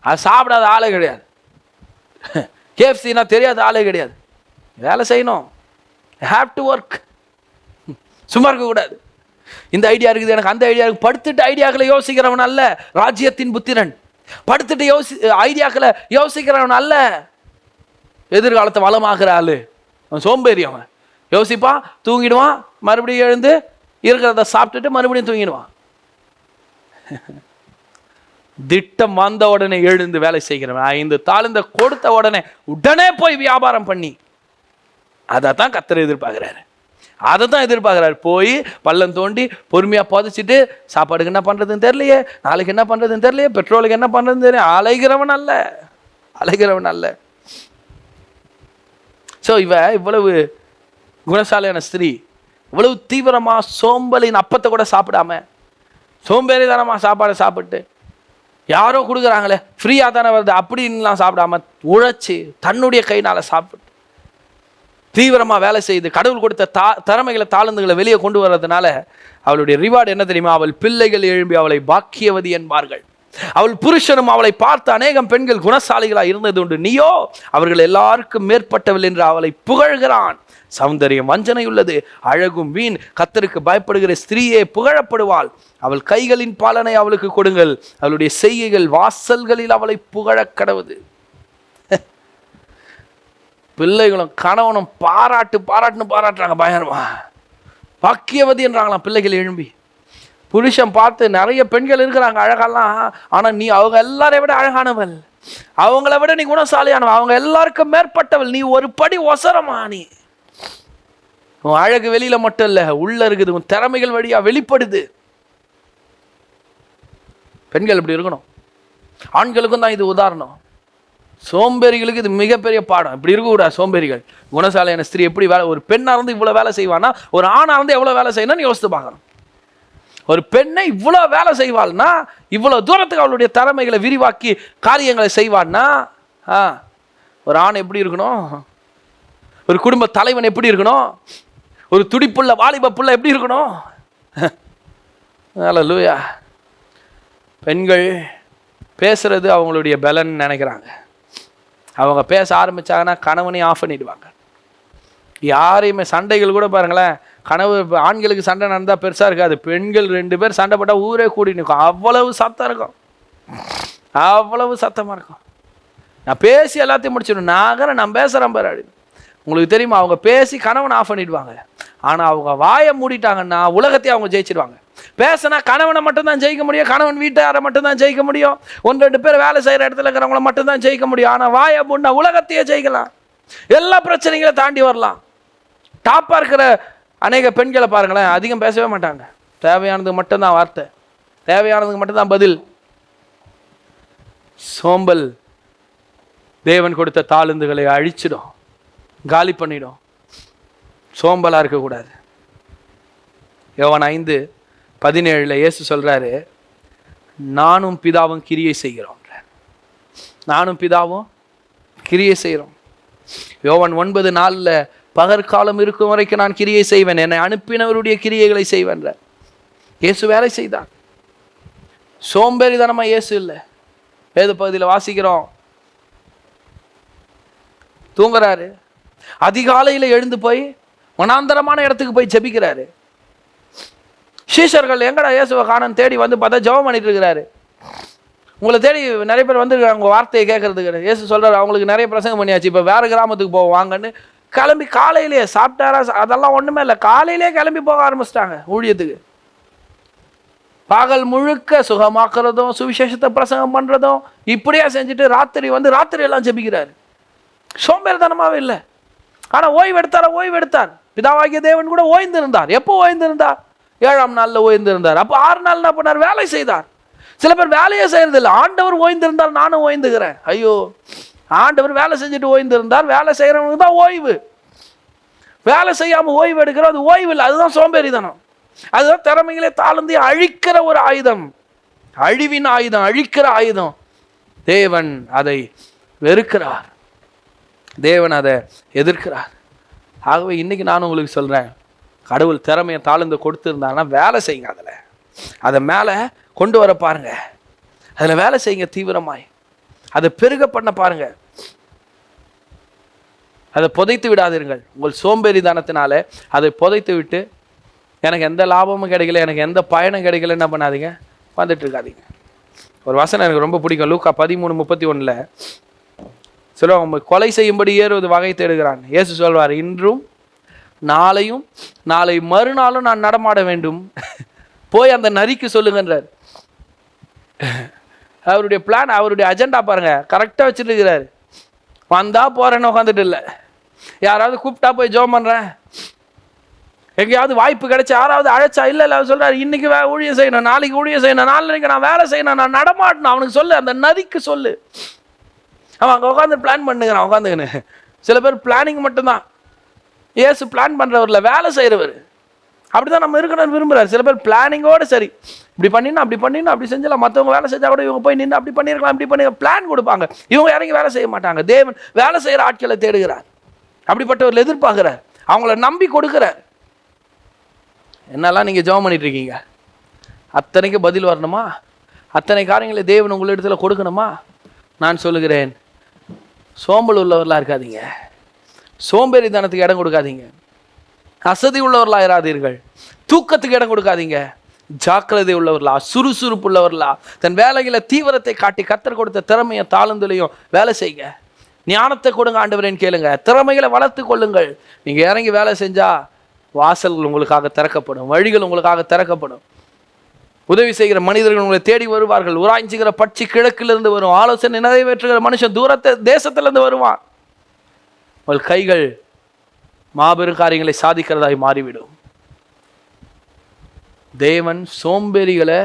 அது சாப்பிடாத ஆளே கிடையாது. கேஎஃப்சினா தெரியாத ஆளே கிடையாது. வேலை செய்யணும், ஹேவ் டு ஒர்க். சும்மா இருக்கக்கூடாது. இந்த ஐடியா இருக்குது, எனக்கு அந்த ஐடியா இருக்குது. படுத்துட்டு ஐடியாக்களை யோசிக்கிறவன் அல்ல ராஜ்யத்தின் புத்திரன். படுத்துட்டு ஐடியாக்களை யோசிக்கிறவன் அல்ல எதிர்காலத்தை வளமாகிற ஆளு. அவன் சோம்பேறி. அவன் யோசிப்பான், தூங்கிடுவான், மறுபடியும் எழுந்து இருக்கிறத சாப்பிட்டுட்டு மறுபடியும் தூங்கிடுவான். திட்டம் வந்த உடனே எழுந்து வேலை செய்கிறவன் 5 தாளந்தை கொடுத்த உடனே போய் வியாபாரம் பண்ணி, அதை தான் கர்த்தர் எதிர்பார்க்கிறாரு. அதை தான் எதிர்பார்க்குறாரு. போய் பள்ளம் தோண்டி பொறுமையாக புதைச்சிட்டு சாப்பாடுக்கு என்ன பண்ணுறதுன்னு தெரியலையே, நாளைக்கு என்ன பண்ணுறதுன்னு தெரியலையே, பெட்ரோலுக்கு என்ன பண்ணுறதுன்னு தெரியல, அலைகிறவன் அல்ல. ஸோ இவ்வளவு குணசாலியான ஸ்திரீ இவ்வளவு தீவிரமாக சோம்பலின் அப்பத்தை கூட சாப்பிடாம, சோம்பேறித்தனமாக சாப்பாடை சாப்பிட்டு, யாரோ கொடுக்குறாங்களே ஃப்ரீயாக தானே வருது அப்படின்லாம் சாப்பிடாம உழைச்சி தன்னுடைய கைனால் சாப்பிட்டு தீவிரமாக வேலை செய்து கடவுள் கொடுத்த திறமைகளை தாளந்துகளை வெளியே கொண்டு வர்றதுனால அவளுடைய ரிவார்டு என்ன தெரியுமா? அவள் பிள்ளைகள் எழும்பி அவளை பாக்கியவதி என்பார்கள். அவள் புருஷனும் அவளை பார்த்து அநேகம் பெண்கள் குணசாலிகளாக இருந்தது உண்டு, நீயோ அவர்கள் எல்லாருக்கும் மேற்பட்டவள் என்று அவளை புகழ்கிறான். சௌந்தரியம் வஞ்சனை உள்ளது, அழகும் வீண். கர்த்தருக்கு பயப்படுகிற ஸ்திரீயே புகழப்படுவாள். அவள் கைகளின் பாலனை அவளுக்கு கொடுங்கள், அவளுடைய செய்கைகள் வாசல்களில் அவளை புகழக் கடவுது. பிள்ளைகளும் கணவனும் பாராட்டுறாங்க, பயங்கரமா பாக்கியவதி என்றாங்களாம் பிள்ளைகள் எழும்பி. புருஷன் பார்த்து நிறைய பெண்கள் இருக்கிறாங்க அழகெல்லாம், ஆனா நீ அவங்க எல்லாரை விட அழகானவள், அவங்கள விட நீ குணசாலியானவள், அவங்க எல்லாருக்கும் மேற்பட்டவள், நீ ஒரு படி ஒசரமா. நீ உன் அழகு வெளியில மட்டும் இல்ல, உள்ள இருக்குது, உன் திறமைகள் வழியா வெளிப்படுது. பெண்கள் இப்படி இருக்கணும். ஆண்களுக்கும் தான் இது உதாரணம். சோம்பேறிகளுக்கு இது மிகப்பெரிய பாடம். இப்படி இருக்கக்கூடாது சோம்பேறிகள். குணசாலியான ஸ்திரீ எப்படி வேலை, ஒரு பெண்ணாக இருந்து இவ்வளோ வேலை செய்வான்னா ஒரு ஆணாக இருந்து எவ்வளோ வேலை செய்யணும்னு யோசித்து பார்க்கணும். ஒரு பெண்ணை இவ்வளோ வேலை செய்வாள்னா, இவ்வளோ தூரத்துக்கு அவளுடைய திறமைகளை விரிவாக்கி காரியங்களை செய்வான்னா, ஒரு ஆண் எப்படி இருக்கணும், ஒரு குடும்ப தலைவன் எப்படி இருக்கணும், ஒரு துடிப்புள்ள வாலிப புள்ள எப்படி இருக்கணும். அல்லேலூயா. பெண்கள் பேசுறது அவங்களுடைய பலன் நினைக்கிறாங்க. அவங்க பேச ஆரம்பித்தாங்கன்னா கணவனையும் ஆஃப் பண்ணிடுவாங்க. யாரையுமே சண்டைகள் கூட பாருங்களேன், ஆண்களுக்கு சண்டை நடந்தால் பெருசாக இருக்காது, பெண்கள் 2 பேர் சண்டை போட்டால் ஊரே கூடி நிற்கும். அவ்வளவு சத்தம் இருக்கும், அவ்வளவு சத்தமாக இருக்கும். நான் பேசி எல்லாத்தையும் முடிச்சிடும், நான் பேசுகிறேன் பாரு அப்படின்னு. உங்களுக்கு தெரியுமா, அவங்க பேசி கணவனை ஆஃப் பண்ணிடுவாங்க. ஆனால் அவங்க வாயை மூடிட்டாங்கன்னா உலகத்தையும் அவங்க ஜெயிச்சிடுவாங்க. பேசினா கணவனை மட்டும்தான் ஜெயிக்க முடியும், கணவன் வீட்டாரை மட்டும்தான் ஜெயிக்க முடியும், 1-2 பேர் வேலை செய்கிற இடத்துல இருக்கிறவங்கள மட்டும்தான் ஜெயிக்க முடியும். ஆனால் வாயை மூடினா உலகத்தையே ஜெயிக்கலாம், எல்லா பிரச்சனைகளை தாண்டி வரலாம். டாப்பாக இருக்கிற அநேக பெண்களை பாருங்களேன், அதிகம் பேசவே மாட்டாங்க. தேவையானதுக்கு மட்டும்தான் வார்த்தை, தேவையானதுக்கு மட்டும்தான் பதில். சோம்பல் தேவன் கொடுத்த தாளந்துகளை அழிச்சிடும், காலி பண்ணிடும். சோம்பலாக இருக்கக்கூடாது. யோவான் 5:17 இயேசு சொல்கிறாரு, நானும் பிதாவும் கிரியை செய்கிறோம். நானும் பிதாவும் கிரியை செய்கிறோம். யோவான் 9:4 பகற்காலம் இருக்கும் வரைக்கும் நான் கிரியை செய்வேன், என்னை அனுப்பினவருடைய கிரியைகளை செய்வேன். இயேசு வேலை செய்தார். சோம்பேறித்தனமாக இயேசு இல்லை. வேத பகுதியில் வாசிக்கிறோம், தூங்குறாரு, அதிகாலையில் எழுந்து போய் வனாந்தரமான இடத்துக்கு போய் ஜெபிக்கிறாரு. சீஷர்கள் எங்கடா இயேசுவை காணோன்னு தேடி வந்து பார்த்தா ஜெபம் பண்ணிட்டு இருக்கிறாரு. உங்களை தேடி நிறைய பேர் வந்துருக்காங்க உங்கள் வார்த்தையை கேட்கறதுக்கு. இயேசு சொல்கிறார், அவங்களுக்கு நிறைய பிரசங்கம் பண்ணியாச்சு, இப்போ வேறு கிராமத்துக்கு போவோம் வாங்கன்னு கிளம்பி காலையிலேயே சாப்பிட்டாரா அதெல்லாம் ஒன்றுமே இல்லை, காலையிலே கிளம்பி போக ஆரம்பிச்சிட்டாங்க ஊழியத்துக்கு. பகல் முழுக்க சுகமாக்குறதும் சுவிசேஷத்தை பிரசங்கம் பண்ணுறதும் இப்படியே செஞ்சுட்டு ராத்திரி எல்லாம் ஜெபிக்கிறாரு. சோம்பேறித்தனமாகவே இல்லை. ஆனால் ஓய்வு எடுத்தார். பிதாவாகிய தேவன் கூட ஓய்ந்திருந்தார். எப்போ ஓய்ந்திருந்தார்? 7ஆம் நாளில் ஓய்ந்திருந்தார். அப்போ 6 நாள் என்ன பண்ணார்? வேலை செய்தார். சில பேர் வேலையே செய்யறதில்லை. ஆண்டவர் ஓய்ந்திருந்தால் நானும் ஓய்ந்துக்கிறேன். ஐயோ, ஆண்டவர் வேலை செஞ்சுட்டு ஓய்ந்திருந்தார். வேலை செய்கிறவனுக்கு தான் ஓய்வு. வேலை செய்யாமல் ஓய்வு எடுக்கிறோம், அது ஓய்வு இல்லை, அதுதான் சோம்பேறித்தனம். அதுதான் திறமைகளே தாழ்ந்து அழிக்கிற ஒரு ஆயுதம், அழிவின் ஆயுதம், அழிக்கிற ஆயுதம். தேவன் அதை வெறுக்கிறார், தேவன் அதை எதிர்க்கிறார். ஆகவே இன்னைக்கு நான் உங்களுக்கு சொல்கிறேன், கடவுள் திறமையை தாழ்ந்து கொடுத்துருந்தாங்கன்னா வேலை செய்யுங்க, அதை மேலே கொண்டு வர பாருங்க. அதில் வேலை செய்யுங்க தீவிரமாய். அதை பெருக பண்ண பாருங்க. அதை புதைத்து விடாதீர்கள். உங்கள் சோம்பேறித்தனத்தினால அதை புதைத்து விட்டு எனக்கு எந்த லாபமும் கிடைக்கல, எனக்கு எந்த பயனும் கிடைக்கல, என்ன பண்ணாதீங்க, வந்துட்டு இருக்காதீங்க. ஒரு வசனம் எனக்கு ரொம்ப பிடிக்கும். லூக்கா 13:31 சொல்லுவாங்க, கொலை செய்யும்படி ஏறுவது வகை தேடுகிறான். இயேசு சொல்வார், இன்றும் நாளையும் நாளை மறுநாளும் நான் நடமாட வேண்டும், போய் அந்த நரிக்கு சொல்லுங்கன்றார். அவருடைய பிளான், அவருடைய அஜெண்டா பாருங்க, கரெக்டாக வச்சுட்டு இருக்கிறாரு. வந்தா போறேன்னு உட்காந்துட்டு இல்லை, யாராவது கூப்பிட்டா போய் ஜெபம் பண்ணுறேன், எங்கேயாவது வாய்ப்பு கிடைச்சா யாராவது அழைச்சா இல்லை இல்லை, அவர் சொல்கிறார் இன்னைக்கு ஊழியம் செய்யணும், நாளைக்கு ஊழியம் செய்யணும், நாளைக்கு நான் வேலை செய்யணும், நான் நடமாட்டணும். அவனுக்கு சொல்லு, அந்த நரிக்கு சொல்லு. அவன் அங்கே உட்காந்து பிளான் பண்ணுங்கிறான் உட்காந்துக்கின்னு. சில பேர் பிளானிங் மட்டும்தான். ஏசு பிளான் பண்ணுறவர்ல, வேலை செய்கிறவர். அப்படி தான் நம்ம இருக்கணும்னு விரும்புகிறார். சில பேர் பிளானிங்கோடு சரி, இப்படி பண்ணினா அப்படி பண்ணினா அப்படி செஞ்சலாம், மற்றவங்க வேலை செஞ்சால் கூட இவங்க போய் நின்று அப்படி பண்ணியிருக்கலாம், இப்படி பண்ணி பிளான் கொடுப்பாங்க. இவங்க இறங்கி வேலை செய்ய மாட்டாங்க. தேவன் வேலை செய்கிற ஆட்களை தேடுகிறார், அப்படிப்பட்டவர்கள் எதிர்பார்க்கிறார், அவங்கள நம்பி கொடுக்குறார். என்னெல்லாம் நீங்கள் ஜெபம் பண்ணிட்டு இருக்கீங்க, அத்தனைக்கு பதில் வரணுமா? அத்தனை காரியங்களை தேவன் உங்களிடத்தில் கொடுக்கணுமா? நான் சொல்லுகிறேன், சோம்பல் உள்ளவர்களாக இருக்காதீங்க, சோம்பேறித்தனத்துக்கு இடம் கொடுக்காதீங்க, அசதி உள்ளவர்களாக இராதீர்கள், தூக்கத்துக்கு இடம் கொடுக்காதீங்க, ஜாக்கிரதை உள்ளவர்களா, சுறுசுறுப்பு உள்ளவர்களா, தன் வேலைகளை தீவிரத்தை காட்டி கர்த்தர் கொடுத்த திறமையை தாளந்துலையும் வேலை செய்யுங்க. ஞானத்தை கொடுங்க ஆண்டவரேன்னு கேளுங்க, திறமைகளை வளர்த்து கொள்ளுங்கள். நீங்கள் இறங்கி வேலை செஞ்சால் வாசல்கள் உங்களுக்காக திறக்கப்படும், வழிகள் உங்களுக்காக திறக்கப்படும். உதவி செய்கிற மனிதர்கள் உங்களை தேடி வருவார்கள். உராய்ஞ்சுகிற பட்சி கிழக்கிலிருந்து வரும், ஆலோசனை நிறைவேற்றுகிற மனுஷன் தேசத்திலிருந்து வருவான். உங்கள் கைகள் மாபெரும் காரியங்களை சாதிக்கிறதாய் மாறிவிடும். தேவன் சோம்பேறிகளை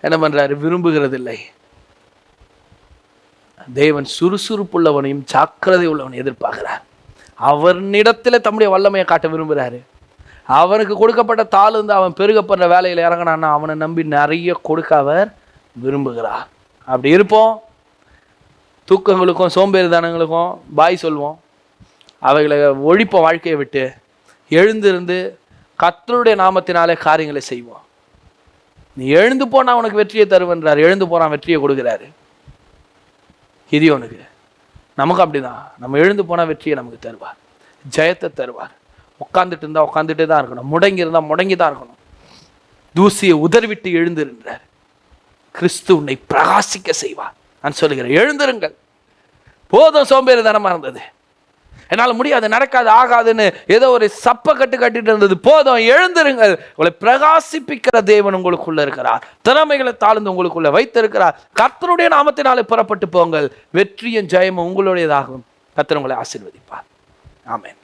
என்ன பண்றாரு? விரும்புகிறதில்லை. தேவன் சுறுசுறுப்புள்ளவனையும் ஜாக்கிரதை உள்ளவனையும் எதிர்பார்க்கிறார். அவனிடத்தில் தம்முடைய வல்லமையை காட்ட விரும்புகிறாரு. அவனுக்கு கொடுக்கப்பட்ட தாளுந்து அவன் பெருகப்படுற வேலையில் இறங்கினான்னா அவனை நம்பி நிறைய கொடுக்க அவர் விரும்புகிறார். அப்படி இருப்போம். தூக்கங்களுக்கும் சோம்பேறித்தனங்களுக்கும் பாய் சொல்வோம், அவைகளை ஒழிப்போம். வாழ்க்கையை விட்டு எழுந்திருந்து கர்த்தருடைய நாமத்தினாலே காரியங்களை செய்வோம். நீ எழுந்து போனா அவனுக்கு வெற்றியை தருவன்றார். எழுந்து போனான், வெற்றியை கொடுக்குறாரு கிதியோனுக்கு. நமக்கு அப்படிதான், நம்ம எழுந்து போனால் வெற்றியை நமக்கு தருவார், ஜெயத்தை தருவார். உட்காந்துட்டு இருந்தால் உட்காந்துட்டே தான் இருக்கணும், முடங்கி இருந்தால் முடங்கி தான் இருக்கணும். தூசியை உதறிவிட்டு எழுந்திருந்தார். கிறிஸ்து உன்னை பிரகாசிக்க செய்வார். நான் சொல்லுகிறேன், எழுந்திருங்கள். போதும் சோம்பேறித்தனமாக இருந்தது, என்னால் முடியாது, நடக்காது, ஆகாதுன்னு ஏதோ ஒரு சப்ப கட்டிட்டு இருந்தது. போதும், எழுந்திருங்கள். உங்களை பிரகாசிப்பிக்கிற தேவன் உங்களுக்குள்ள இருக்கிறார். திறமைகளை தாழ்ந்து உங்களுக்குள்ள வைத்திருக்கிறார். கர்த்தருடைய நாமத்தினாலே புறப்பட்டு போங்கள். வெற்றியும் ஜெயமும் உங்களுடையதாகும். கர்த்தர் உங்களை ஆசீர்வதிப்பார். ஆமென்.